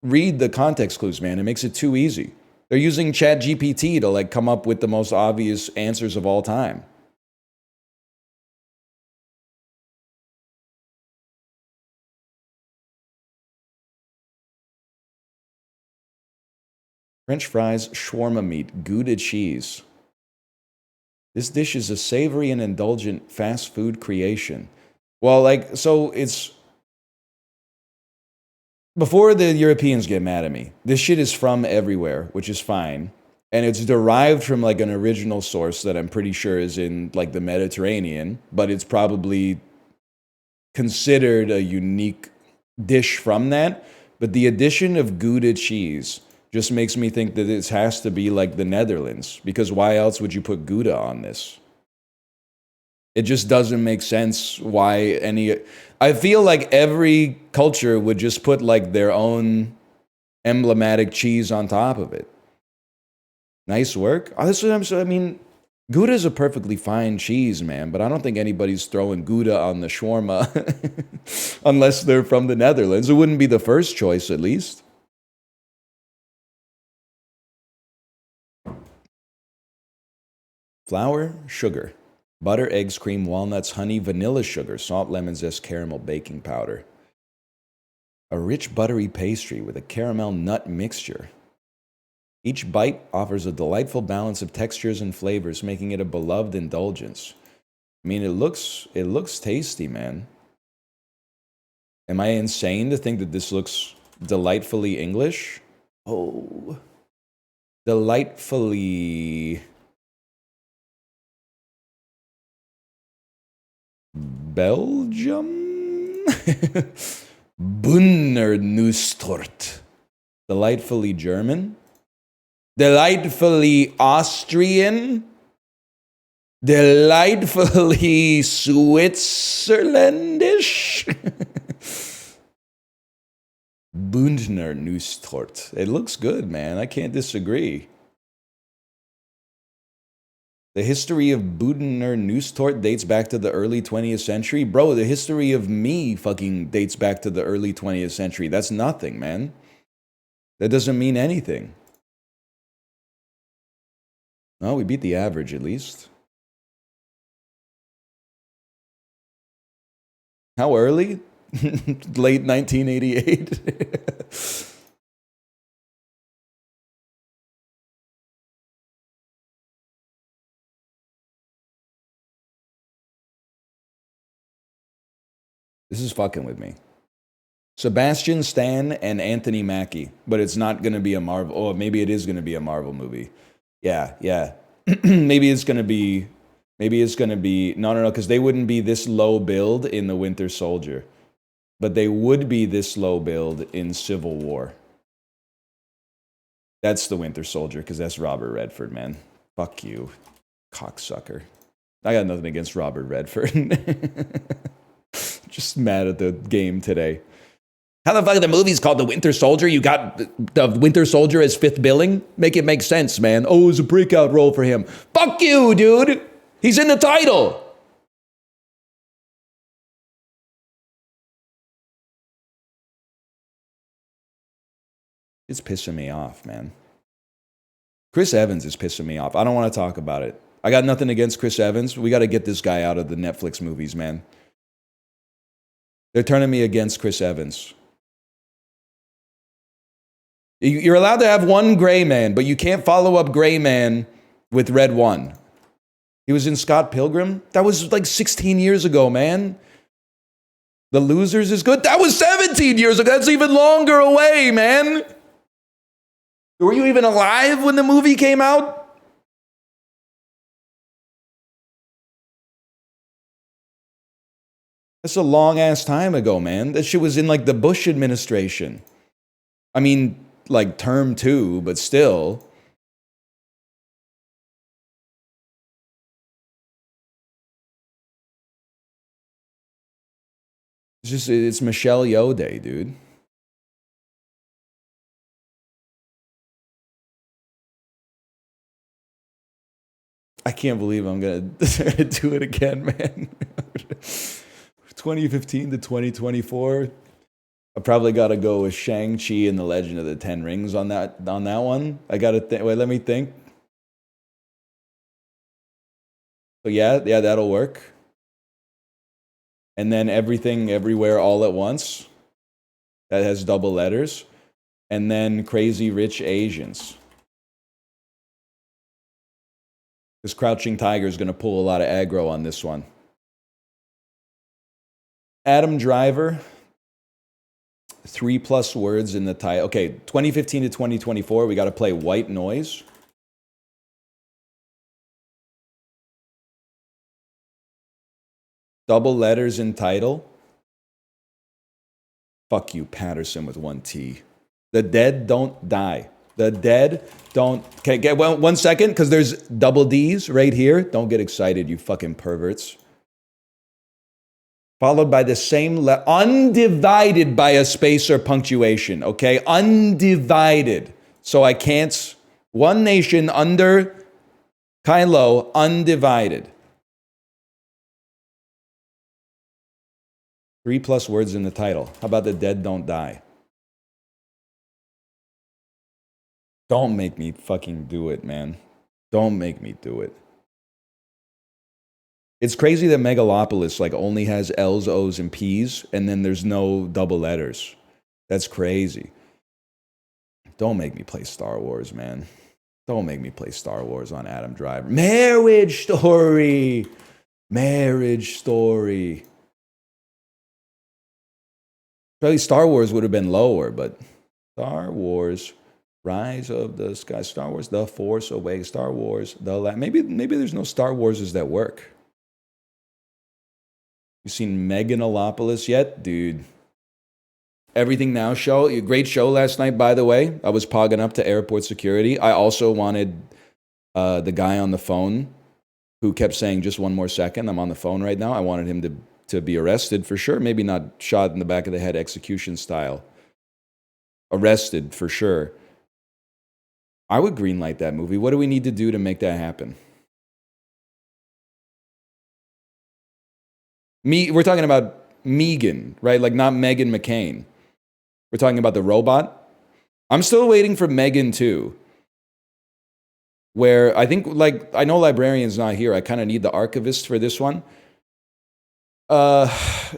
read the context clues, man. It makes it too easy. They're using ChatGPT to like come up with the most obvious answers of all time. French fries, shawarma meat, Gouda cheese. This dish is a savory and indulgent fast food creation. Well, like, so it's... Before the Europeans get mad at me, this shit is from everywhere, which is fine. And it's derived from like an original source that I'm pretty sure is in like the Mediterranean, but it's probably considered a unique dish from that. But the addition of Gouda cheese just makes me think that this has to be like the Netherlands, because why else would you put Gouda on this? It just doesn't make sense why any... I feel like every culture would just put like their own emblematic cheese on top of it. Nice work. Oh, that's what I'm saying. I mean, Gouda is a perfectly fine cheese, man, but I don't think anybody's throwing Gouda on the shawarma unless they're from the Netherlands. It wouldn't be the first choice, at least. Flour, sugar, butter, eggs, cream, walnuts, honey, vanilla sugar, salt, lemon zest, caramel, baking powder. A rich buttery pastry with a caramel nut mixture. Each bite offers a delightful balance of textures and flavors, making it a beloved indulgence. I mean, it looks tasty, man. Am I insane to think that this looks delightfully English? Oh, delightfully Belgium? Bündnernusstorte. Delightfully German? Delightfully Austrian? Delightfully Switzerlandish? Bündnernusstorte. It looks good, man. I can't disagree. The history of Bündnernusstorte dates back to the early 20th century. Bro, the history of me fucking dates back to the early 20th century. That's nothing, man. That doesn't mean anything. No, we beat the average at least. How early? Late 1988. This is fucking with me. Sebastian Stan and Anthony Mackie, but it's not going to be a Marvel. Oh, maybe it is going to be a Marvel movie. Yeah. Maybe it's going to be. No, because they wouldn't be this low build in the Winter Soldier. but they would be this low build in Civil War. That's the Winter Soldier, because that's Robert Redford, man. Fuck you, cocksucker. I got nothing against Robert Redford. Just mad at the game today. How the fuck the movie's called The Winter Soldier? You got the Winter Soldier as 5th billing? Make it make sense, man. Oh, it was a breakout role for him. Fuck you, dude. He's in the title. It's pissing me off, man. Chris Evans is pissing me off. I don't want to talk about it. I got nothing against Chris Evans. We got to get this guy out of the Netflix movies, man. They're turning me against Chris Evans. You're allowed to have one gray man, but you can't follow up gray man with Red One. He was in Scott Pilgrim. That was like 16 years ago, man. The Losers is good. That was 17 years ago. That's even longer away, man. Were you even alive when the movie came out? That's a long ass time ago, man. That shit was in like the Bush administration. I mean, like term 2, but still. It's Michelle Yeoh Day, dude. I can't believe I'm gonna do it again, man. 2015 to 2024. I probably got to go with Shang-Chi and the Legend of the Ten Rings on that one. I got to wait, let me think. So yeah, that'll work. And then Everything Everywhere All at Once. That has double letters. And then Crazy Rich Asians. Because Crouching Tiger is going to pull a lot of aggro on this one. Adam Driver. 3+ words in the title. Okay, 2015 to 2024, we got to play White Noise. Double letters in title. Fuck you, Patterson with 1 T. The dead don't die. The dead don't... Okay, get one second, because there's double D's right here. Don't get excited, you fucking perverts. Followed by the same undivided by a space or punctuation, okay? Undivided. So I can't... One nation under Kylo, undivided. 3+ words in the title. How about the dead don't die? Don't make me fucking do it, man. Don't make me do it. It's crazy that Megalopolis like only has L's, O's, and P's, and then there's no double letters. That's crazy. Don't make me play Star Wars, man. Don't make me play Star Wars on Adam Driver. Marriage Story. Marriage Story. Probably Star Wars would have been lower, but Star Wars, Rise of the Sky, Star Wars, The Force Awakens, Star Wars, maybe there's no Star Warses that work. You seen Megalopolis yet? Dude. Everything Now show. Great show last night, by the way. I was pogging up to airport security. I also wanted the guy on the phone who kept saying, just one more second, I'm on the phone right now. I wanted him to be arrested for sure. Maybe not shot in the back of the head execution style. Arrested for sure. I would greenlight that movie. What do we need to do to make that happen? We're talking about Megan, right? Like not Meghan McCain. We're talking about the robot. I'm still waiting for Megan 2. Where I think, like, I know Librarian's not here. I kind of need the archivist for this one.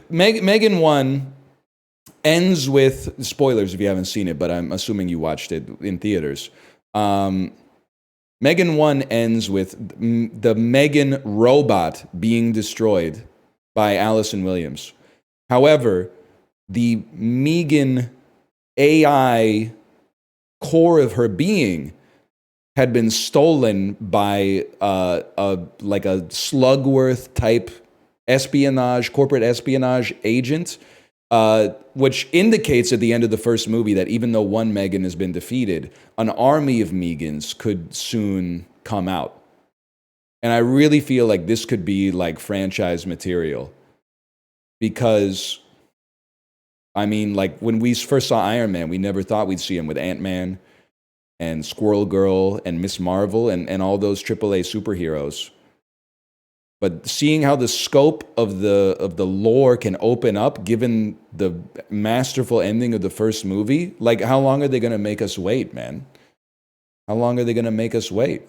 Megan 1 ends with, spoilers if you haven't seen it, but I'm assuming you watched it in theaters. Megan 1 ends with the Megan robot being destroyed by Allison Williams. However, the Megan AI core of her being had been stolen by a Slugworth type corporate espionage agent which indicates at the end of the first movie that even though one Megan has been defeated, an army of Megans could soon come out. And I really feel like this could be like franchise material. Because, I mean, like when we first saw Iron Man, we never thought we'd see him with Ant-Man and Squirrel Girl and Miss Marvel and all those AAA superheroes. But seeing how the scope of the lore can open up, given the masterful ending of the first movie, like how long are they going to make us wait, man? How long are they going to make us wait?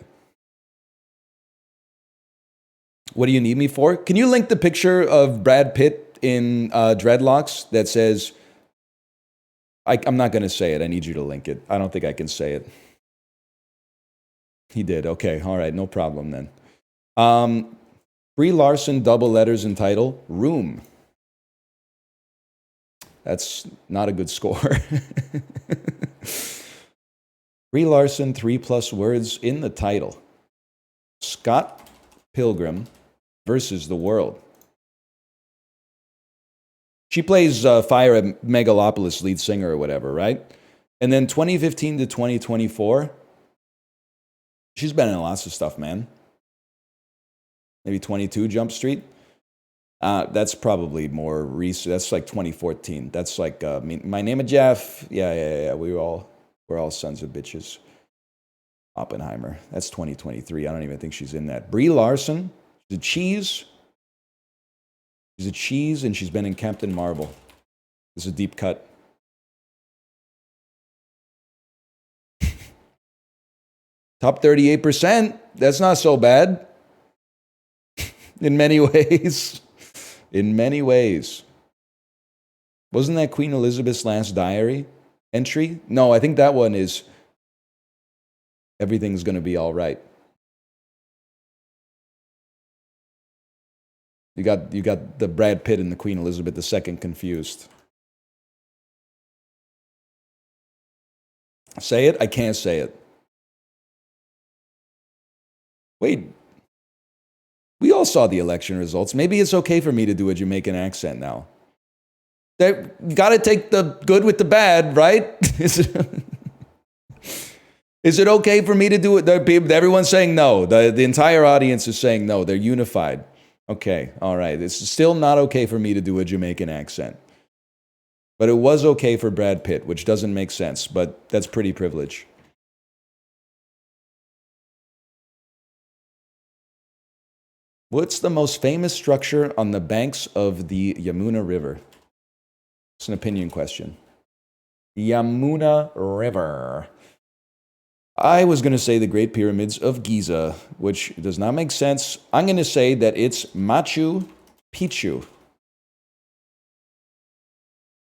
What do you need me for? Can you link the picture of Brad Pitt in dreadlocks that says, I'm not going to say it. I need you to link it. I don't think I can say it. He did. Okay. All right. No problem then. Brie Larson, double letters in title, Room. That's not a good score. Brie Larson, 3+ words in the title. Scott Pilgrim versus the World. She plays Fire at Megalopolis lead singer or whatever, right? And then 2015 to 2024, she's been in lots of stuff, man. Maybe 22 Jump Street. That's probably more recent. That's like 2014. That's like My Name is Jeff. Yeah. We're all sons of bitches. Oppenheimer. That's 2023. I don't even think she's in that. Brie Larson. She's a cheese. She's a cheese, and she's been in Captain Marvel. This is a deep cut. Top 38%. That's not so bad. In many ways. In many ways. Wasn't that Queen Elizabeth's last diary entry? No, I think that one is Everything's Gonna Be All Right. You got the Brad Pitt and the Queen Elizabeth II confused. Say it? I can't say it. Wait. We all saw the election results. Maybe it's okay for me to do a Jamaican accent now. You got to take the good with the bad, right? Is it okay for me to do it? Everyone's saying no. The entire audience is saying no. They're unified. Okay, all right. It's still not okay for me to do a Jamaican accent. But it was okay for Brad Pitt, which doesn't make sense, but that's pretty privilege. What's the most famous structure on the banks of the Yamuna River? It's an opinion question. Yamuna River. I was going to say the Great Pyramids of Giza, which does not make sense. I'm going to say that it's Machu Picchu.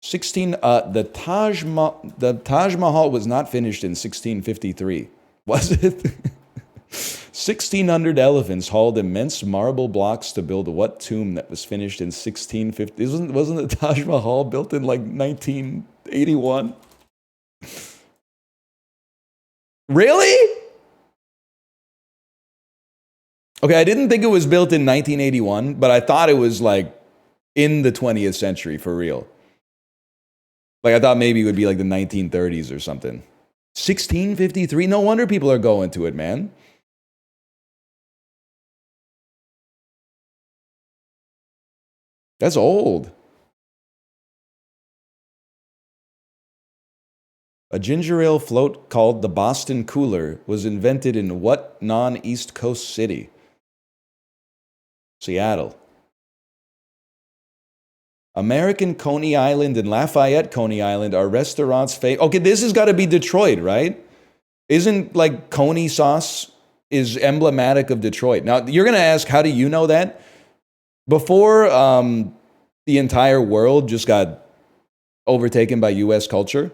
The Taj Mahal was not finished in 1653, was it? 1,600 elephants hauled immense marble blocks to build what tomb that was finished in 1650? Wasn't the Taj Mahal built in like 1981? Really? Okay, I didn't think it was built in 1981, but I thought it was like in the 20th century for real. Like I thought maybe it would be like the 1930s or something. 1653? No wonder people are going to it, man. That's old. A ginger ale float called the Boston Cooler was invented in what non-East Coast city? Seattle. American Coney Island and Lafayette Coney Island are restaurants okay, this has got to be Detroit, right? Isn't like Coney sauce is emblematic of Detroit. Now, you're going to ask, how do you know that? Before the entire world just got overtaken by U.S. culture,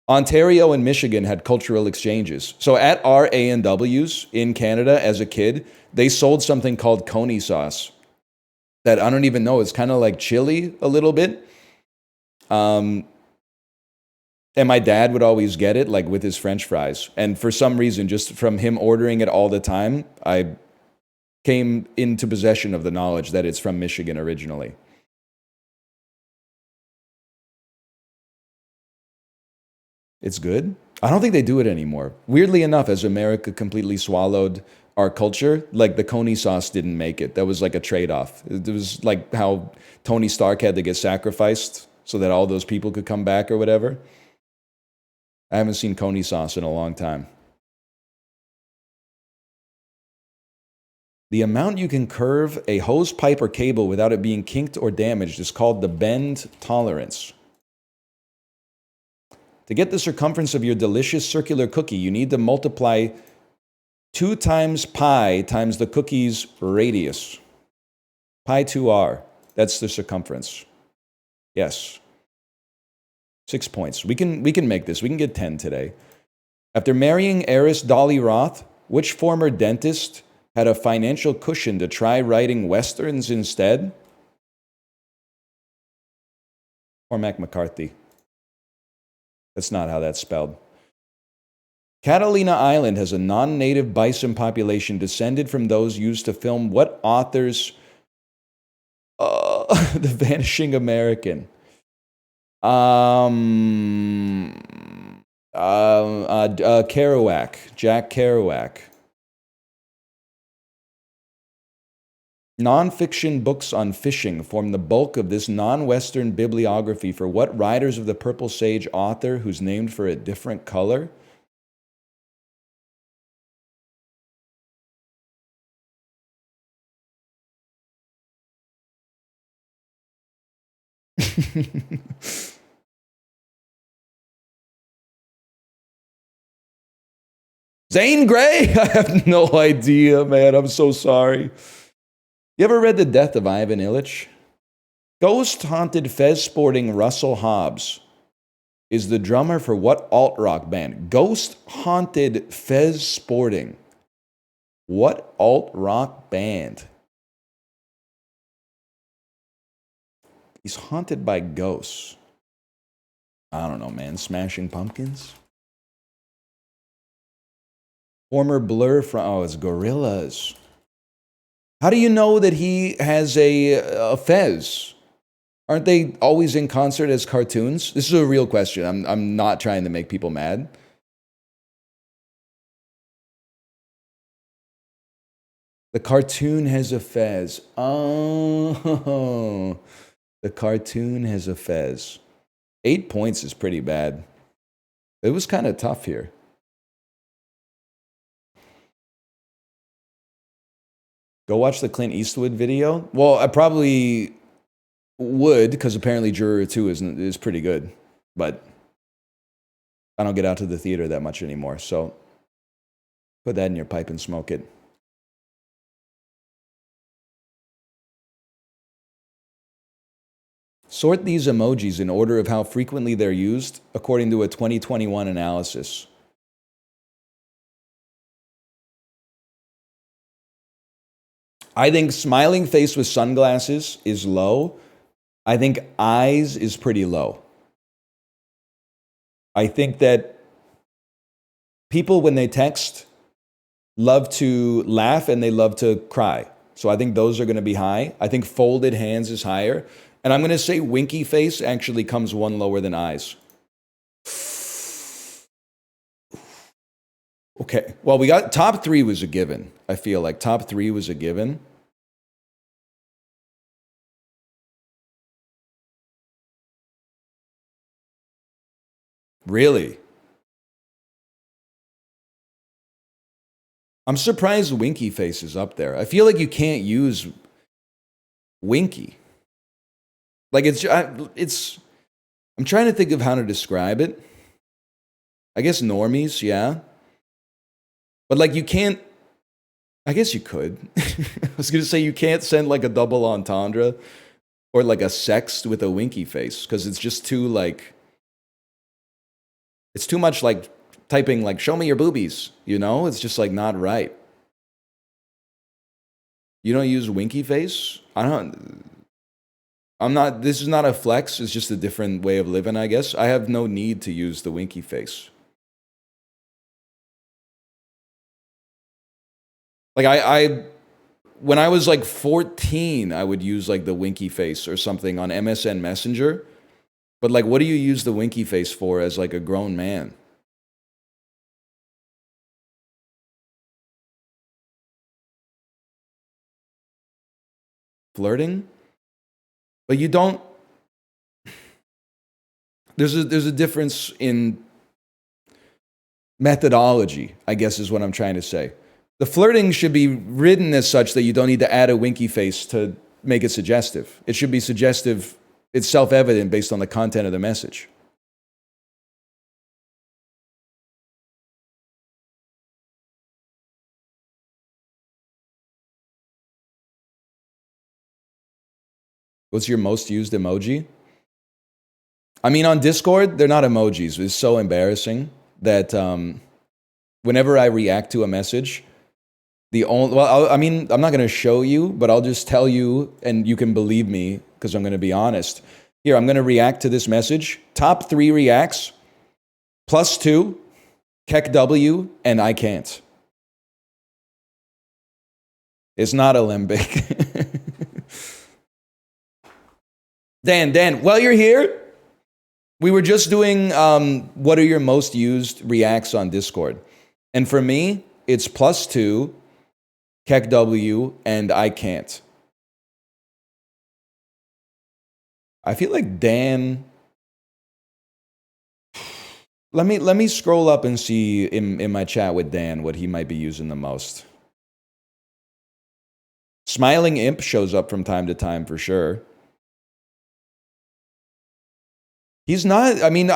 Ontario and Michigan had cultural exchanges. So at our A&Ws in Canada as a kid, they sold something called Coney sauce that I don't even know. It's kind of like chili a little bit. And my dad would always get it like with his French fries. And for some reason, just from him ordering it all the time, I came into possession of the knowledge that it's from Michigan originally. It's good. I don't think they do it anymore. Weirdly enough, as America completely swallowed our culture, like the coney sauce didn't make it. That was like a trade-off. It was like how Tony Stark had to get sacrificed so that all those people could come back or whatever. I haven't seen coney sauce in a long time. The amount you can curve a hose pipe or cable without it being kinked or damaged is called the bend tolerance. To get the circumference of your delicious circular cookie, you need to multiply 2 times pi times the cookie's radius. Pi 2r. That's the circumference. Yes. 6 points. We can make this. We can get 10 today. After marrying heiress Dolly Roth, which former dentist had a financial cushion to try writing westerns instead? Cormac McCarthy. That's not how that's spelled. Catalina Island has a non-native bison population descended from those used to film what author's The Vanishing American? Kerouac. Jack Kerouac. Non-fiction books on fishing form the bulk of this non-Western bibliography for what Riders of the Purple Sage author who's named for a different color? Zane Grey? I have no idea, man. I'm so sorry. You ever read The Death of Ivan Illich? Ghost-haunted fez-sporting Russell Hobbs is the drummer for what alt-rock band? Ghost-haunted fez-sporting. What alt-rock band? He's haunted by ghosts. I don't know, man. Smashing Pumpkins? Former Blur from... Oh, it's Gorillaz. How do you know that he has a fez? Aren't they always in concert as cartoons? This is a real question. I'm not trying to make people mad. The cartoon has a fez. Oh, the cartoon has a fez. 8 points is pretty bad. It was kind of tough here. Go watch the Clint Eastwood video. Well, I probably would, because apparently Juror 2 is pretty good. But I don't get out to the theater that much anymore. So put that in your pipe and smoke it. Sort these emojis in order of how frequently they're used according to a 2021 analysis. I think smiling face with sunglasses is low. I think eyes is pretty low. I think that people, when they text, love to laugh and they love to cry. So I think those are going to be high. I think folded hands is higher. And I'm going to say winky face actually comes one lower than eyes. Okay. Well, we got top 3 was a given. I feel like top 3 was a given. Really? I'm surprised winky face is up there. I feel like you can't use winky. Like I'm trying to think of how to describe it. I guess normies, yeah. But like you can't, I guess you could. I was going to say you can't send like a double entendre or like a sext with a winky face because it's just too like, it's too much like typing like, show me your boobies, you know? It's just like not right. You don't use winky face? This is not a flex, it's just a different way of living, I guess. I have no need to use the winky face. Like when I was like 14, I would use like the winky face or something on MSN Messenger. But like, what do you use the winky face for as like a grown man? Flirting? But you don't. There's a difference in methodology, I guess is what I'm trying to say. The flirting should be written as such that you don't need to add a winky face to make it suggestive. It should be suggestive. It's self-evident based on the content of the message. What's your most used emoji? I mean, on Discord, they're not emojis. It's so embarrassing that whenever I react to a message, I'm not going to show you, but I'll just tell you, and you can believe me because I'm going to be honest. Here, I'm going to react to this message. Top 3 reacts, +2, Keck W, and I can't. It's not Olympic. Dan, while you're here, we were just doing what are your most used reacts on Discord. And for me, it's +2, Keck W, and I can't. I feel like Dan. Let me scroll up and see in my chat with Dan what he might be using the most. Smiling Imp shows up from time to time for sure. He's not, I mean,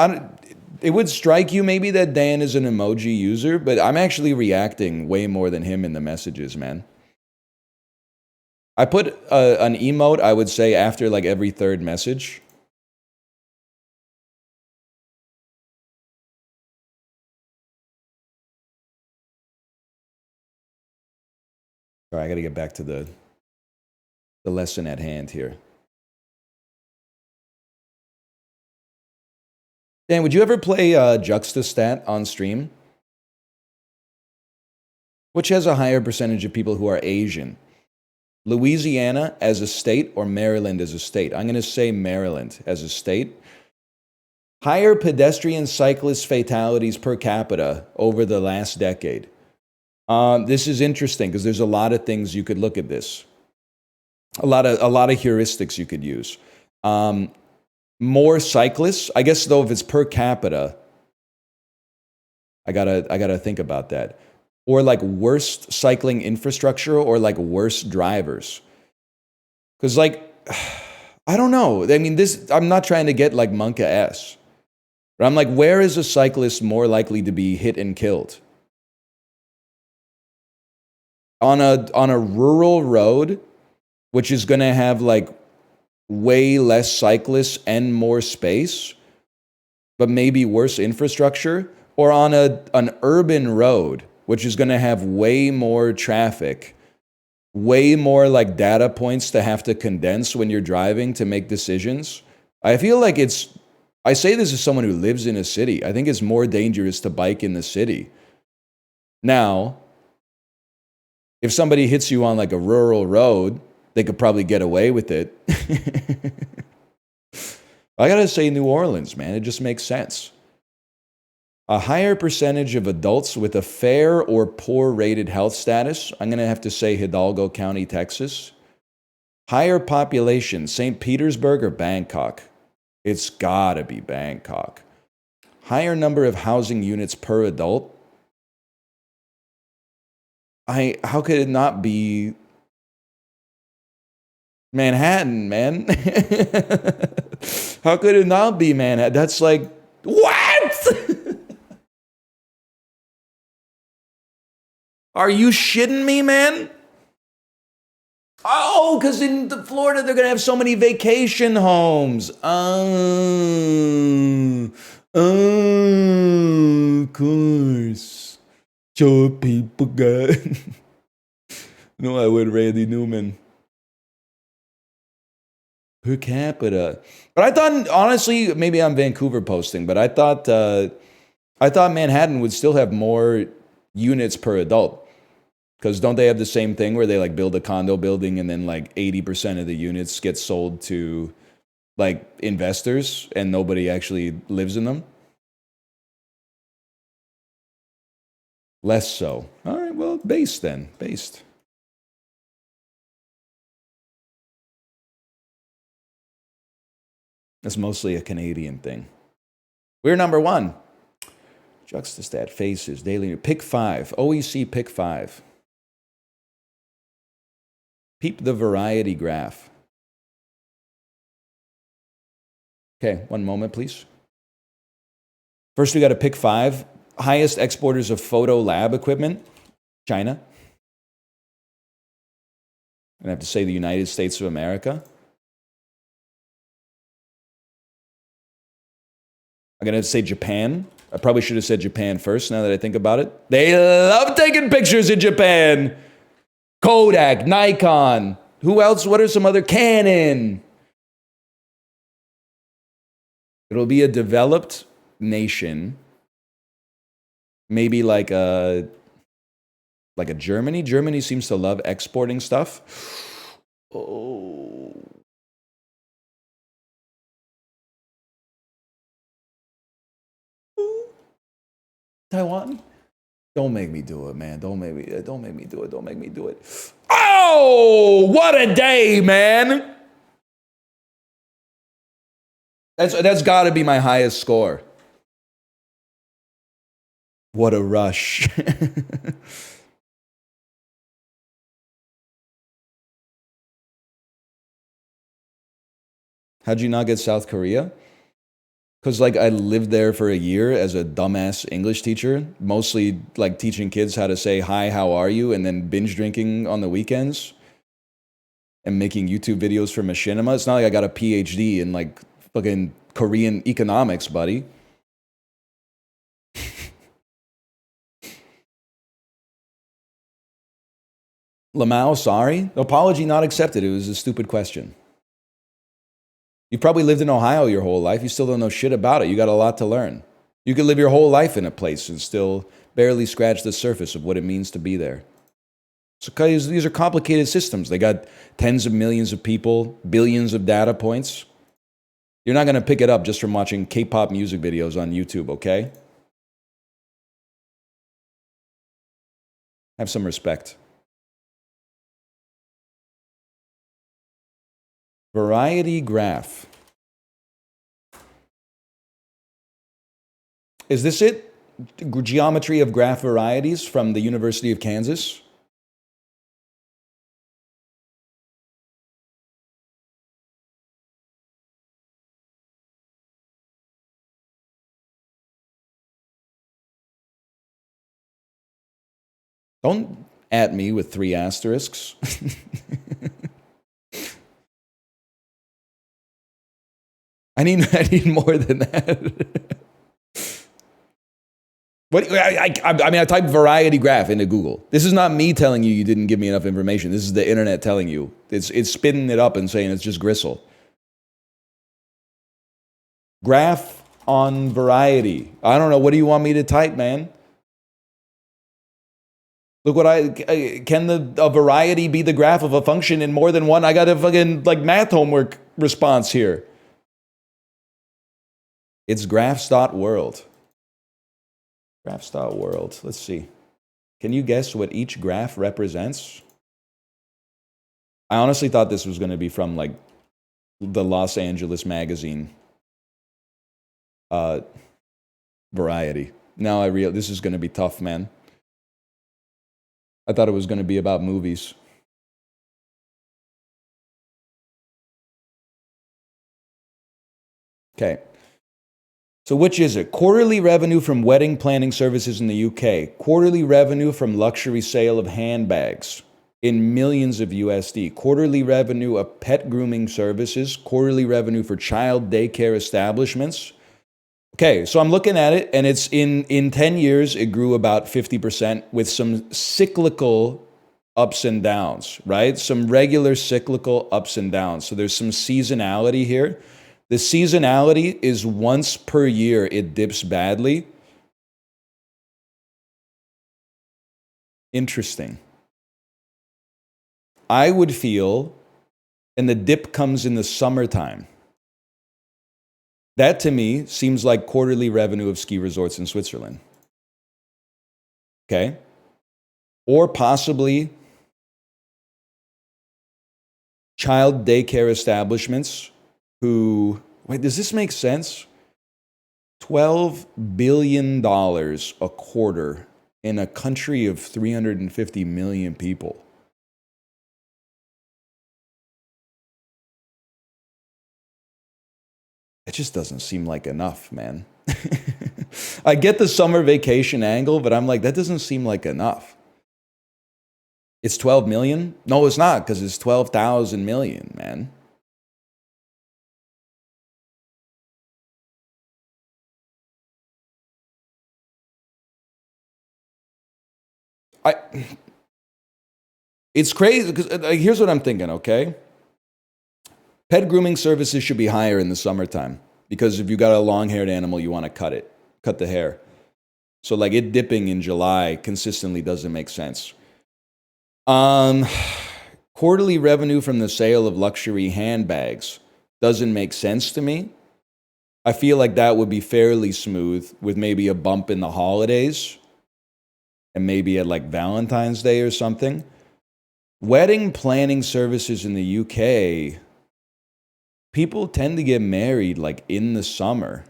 it would strike you maybe that Dan is an emoji user, but I'm actually reacting way more than him in the messages, man. I put an emote, I would say, after like every 3rd message. All right, I got to get back to the lesson at hand here. Dan, would you ever play Juxtastat on stream? Which has a higher percentage of people who are Asian? Louisiana as a state or Maryland as a state? I'm going to say Maryland as a state. Higher pedestrian cyclist fatalities per capita over the last decade. This is interesting because there's a lot of things you could look at this. A lot of heuristics you could use. More cyclists, I guess though if it's per capita, I gotta think about that. Or like worst cycling infrastructure or like worst drivers. Because like, I don't know. I mean, I'm not trying to get like Monka S. But I'm like, where is a cyclist more likely to be hit and killed? On a rural road, which is gonna have like way less cyclists and more space, but maybe worse infrastructure, or on an urban road, which is going to have way more traffic, way more like data points to have to condense when you're driving to make decisions. I feel like I say this as someone who lives in a city. I think it's more dangerous to bike in the city. Now, if somebody hits you on like a rural road, they could probably get away with it. I gotta say New Orleans, man. It just makes sense. A higher percentage of adults with a fair or poor rated health status. I'm gonna have to say Hidalgo County, Texas. Higher population, St. Petersburg or Bangkok? It's gotta be Bangkok. Higher number of housing units per adult. How could it not be Manhattan, man? How could it not be Manhattan? That's like, what? Are you shitting me, man? Oh, because in Florida they're going to have so many vacation homes. Of course. Sure, people got. No, I would, Randy Newman. Per capita. But I thought, honestly, maybe I'm Vancouver posting, but I thought Manhattan would still have more units per adult. Because don't they have the same thing where they like build a condo building and then like 80% of the units get sold to like investors and nobody actually lives in them? Less so. All right, well, based then. Based. That's mostly a Canadian thing. We're number one. Juxtastat, faces, daily. Pick 5. OEC pick 5. Peep the variety graph. Okay, one moment, please. First, we got to pick 5. Highest exporters of photo lab equipment, China. I have to say the United States of America. I'm going to say Japan. I probably should have said Japan first now that I think about it. They love taking pictures in Japan. Kodak, Nikon. Who else? What are some other? Canon. It'll be a developed nation. Maybe like a Germany. Germany seems to love exporting stuff. Oh. Taiwan? Don't make me do it, man. Don't make me do it. Don't make me do it. Oh, what a day, man. That's got to be my highest score. What a rush. How'd you not get South Korea? Because, like, I lived there for a year as a dumbass English teacher, mostly, like, teaching kids how to say, hi, how are you? And then binge drinking on the weekends and making YouTube videos for machinima. It's not like I got a PhD in, like, fucking Korean economics, buddy. Lamau, sorry. Apology not accepted. It was a stupid question. You probably lived in Ohio your whole life. You still don't know shit about it. You got a lot to learn. You could live your whole life in a place and still barely scratch the surface of what it means to be there. So these are complicated systems. They got tens of millions of people, billions of data points. You're not going to pick it up just from watching K-pop music videos on YouTube, okay? Have some respect. Variety graph. Is this it? Geometry of graph varieties from the University of Kansas? Don't at me with 3 asterisks. I need more than that. What, I mean, I typed variety graph into Google. This is not me telling you didn't give me enough information. This is the internet telling you. It's spinning it up and saying it's just gristle. Graph on variety. I don't know. What do you want me to type, man? Look what can a variety be the graph of a function in more than one? I got a fucking like math homework response here. It's graphs.world. Graphs.world. Let's see. Can you guess what each graph represents? I honestly thought this was going to be from like the Los Angeles magazine Variety. Now I realize this is going to be tough, man. I thought it was going to be about movies. Okay. So which is it? Quarterly revenue from wedding planning services in the UK. Quarterly revenue from luxury sale of handbags in millions of USD. Quarterly revenue of pet grooming services. Quarterly revenue for child daycare establishments. Okay, so I'm looking at it, and it's in 10 years, it grew about 50% with some cyclical ups and downs, right? Some regular cyclical ups and downs. So there's some seasonality here. The seasonality is once per year it dips badly. Interesting. I would feel, and the dip comes in the summertime. That to me seems like quarterly revenue of ski resorts in Switzerland. Okay? Or possibly child daycare establishments who, wait, does this make sense? $12 billion a quarter in a country of 350 million people. It just doesn't seem like enough, man. I get the summer vacation angle, but I'm like, that doesn't seem like enough. It's 12 million? No, it's not, because it's 12,000 million, man. I, it's crazy, because here's what I'm thinking, okay? Pet grooming services should be higher in the summertime, because if you got a long-haired animal, you want to cut the hair. So like it dipping in July consistently doesn't make sense. Quarterly revenue from the sale of luxury handbags doesn't make sense to me. I feel like that would be fairly smooth with maybe a bump in the holidays and maybe at like Valentine's Day or something. Wedding planning services in the UK, people tend to get married like in the summer.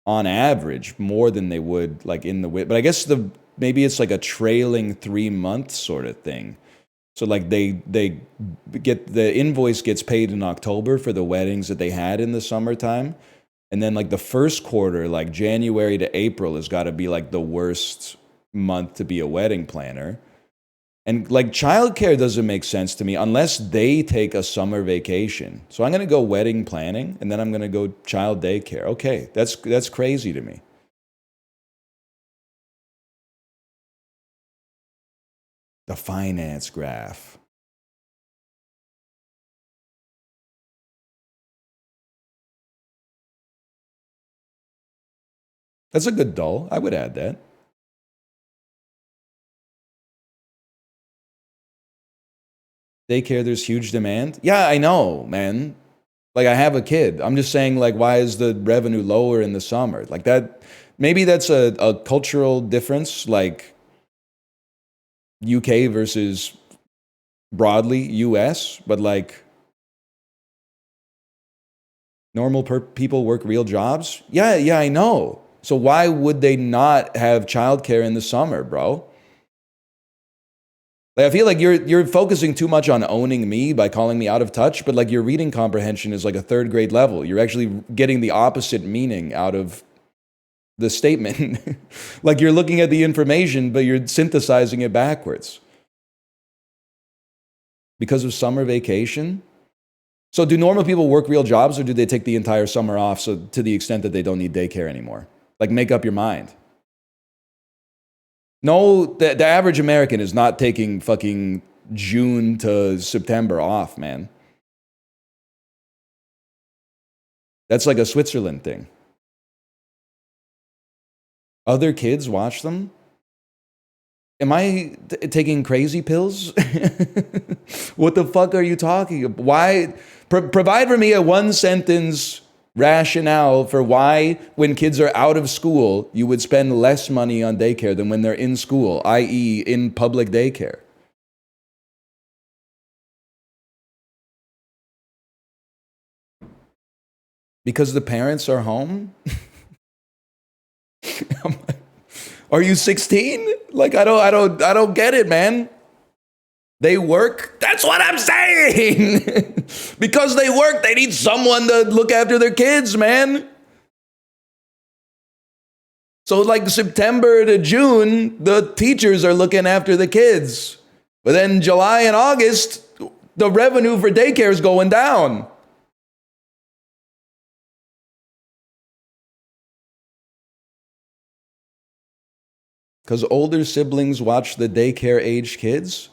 On average, more than they would like in the winter. But I guess maybe it's like a trailing 3 month sort of thing. So like they get the invoice gets paid in October for the weddings that they had in the summertime. And then like the first quarter, like January to April has got to be like the worst month to be a wedding planner. And like childcare doesn't make sense to me unless they take a summer vacation. So I'm going to go wedding planning and then I'm going to go child daycare. Okay, that's crazy to me. The finance graph. That's a good dull. I would add that. Daycare, there's huge demand. Yeah, I know, man. Like I have a kid. I'm just saying, like, why is the revenue lower in the summer? Like that, maybe that's a cultural difference, like UK versus broadly US, but like normal people work real jobs. Yeah, I know. So why would they not have childcare in the summer, bro? Like I feel like you're focusing too much on owning me by calling me out of touch, but like your reading comprehension is like a third grade level. You're actually getting the opposite meaning out of the statement. Like you're looking at the information, but you're synthesizing it backwards. Because of summer vacation? So do normal people work real jobs or do they take the entire summer off so to the extent that they don't need daycare anymore? Like make up your mind. No, the average American is not taking fucking June to September off, man. That's like a Switzerland thing. Other kids watch them? Am I taking crazy pills? What the fuck are you talking about? Why? Provide for me a one sentence rationale for why, when kids are out of school, you would spend less money on daycare than when they're in school, i.e., in public daycare. Because the parents are home? Are you 16? Like I don't get it, man. They work? That's what I'm saying. Because they work, they need someone to look after their kids, man. So like September to June, the teachers are looking after the kids. But then July and August, the revenue for daycare is going down. Because older siblings watch the daycare age kids?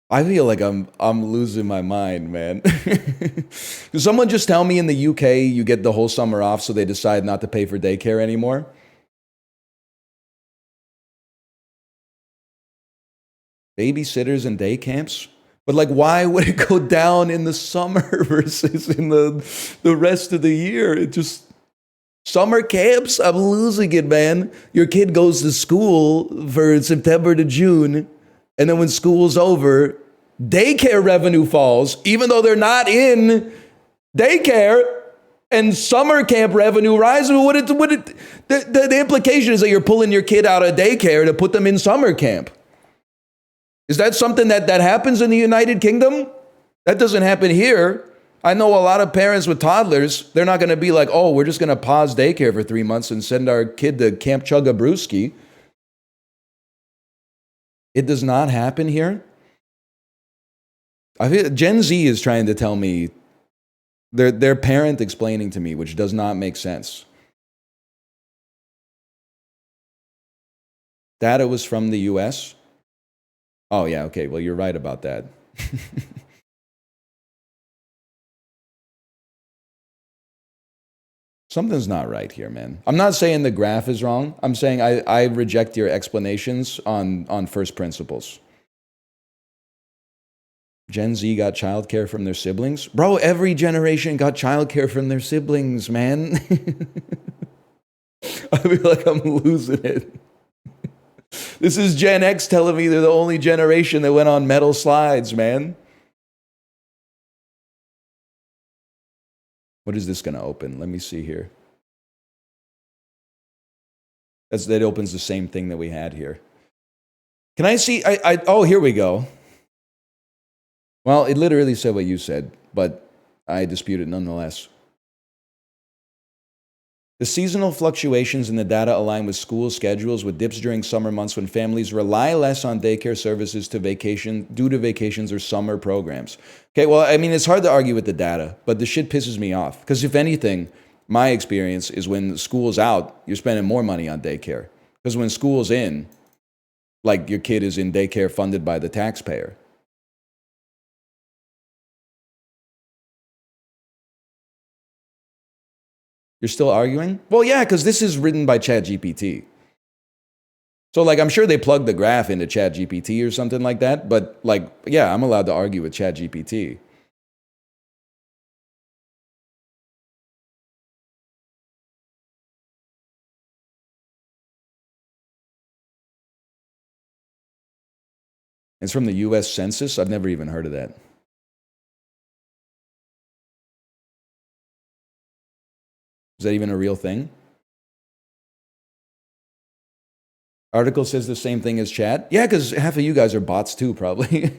I feel like I'm losing my mind, man. Does someone just tell me in the UK you get the whole summer off so they decide not to pay for daycare anymore? Babysitters and day camps? But like, why would it go down in the summer versus in the rest of the year? It just summer camps. I'm losing it, man. Your kid goes to school for September to June, and then when school's over, daycare revenue falls, even though they're not in daycare, and summer camp revenue rises. The implication is that you're pulling your kid out of daycare to put them in summer camp. Is that something that happens in the United Kingdom? That doesn't happen here. I know a lot of parents with toddlers, they're not going to be like, oh, we're just going to pause daycare for 3 months and send our kid to Camp Chugga-Brewski. It does not happen here. I feel Gen Z is trying to tell me, their parent explaining to me, which does not make sense. Data was from the US? Oh, yeah, okay, well, you're right about that. Something's not right here, man. I'm not saying the graph is wrong. I'm saying I reject your explanations on first principles. Gen Z got childcare from their siblings? Bro, every generation got childcare from their siblings, man. I feel like I'm losing it. This is Gen X telling me they're the only generation that went on metal slides, man. What is this going to open? Let me see here. That opens the same thing that we had here. Can I see? Oh, here we go. Well, it literally said what you said, but I dispute it nonetheless. The seasonal fluctuations in the data align with school schedules, with dips during summer months when families rely less on daycare services due to vacations or summer programs. Okay, well, I mean, it's hard to argue with the data, but the shit pisses me off. Because if anything, my experience is when school's out, you're spending more money on daycare. Because when school's in, like your kid is in daycare funded by the taxpayer. You're still arguing? Well, yeah, because this is written by ChatGPT. So, like, I'm sure they plugged the graph into ChatGPT or something like that. But, like, yeah, I'm allowed to argue with ChatGPT. It's from the U.S. Census. I've never even heard of that. Is that even a real thing? Article says the same thing as chat? Yeah, because half of you guys are bots too, probably.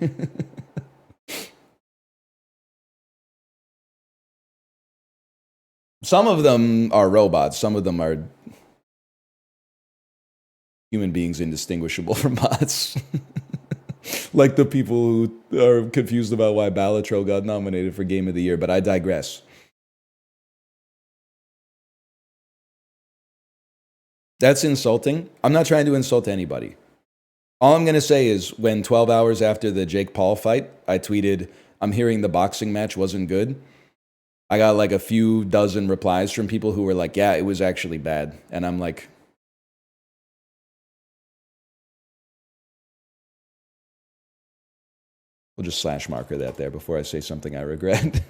Some of them are robots. Some of them are human beings indistinguishable from bots. Like the people who are confused about why Balatro got nominated for Game of the Year, but I digress. That's insulting. I'm not trying to insult anybody. All I'm going to say is when 12 hours after the Jake Paul fight, I tweeted, I'm hearing the boxing match wasn't good. I got like a few dozen replies from people who were like, yeah, it was actually bad. And I'm like, we'll just slash marker that there before I say something I regret.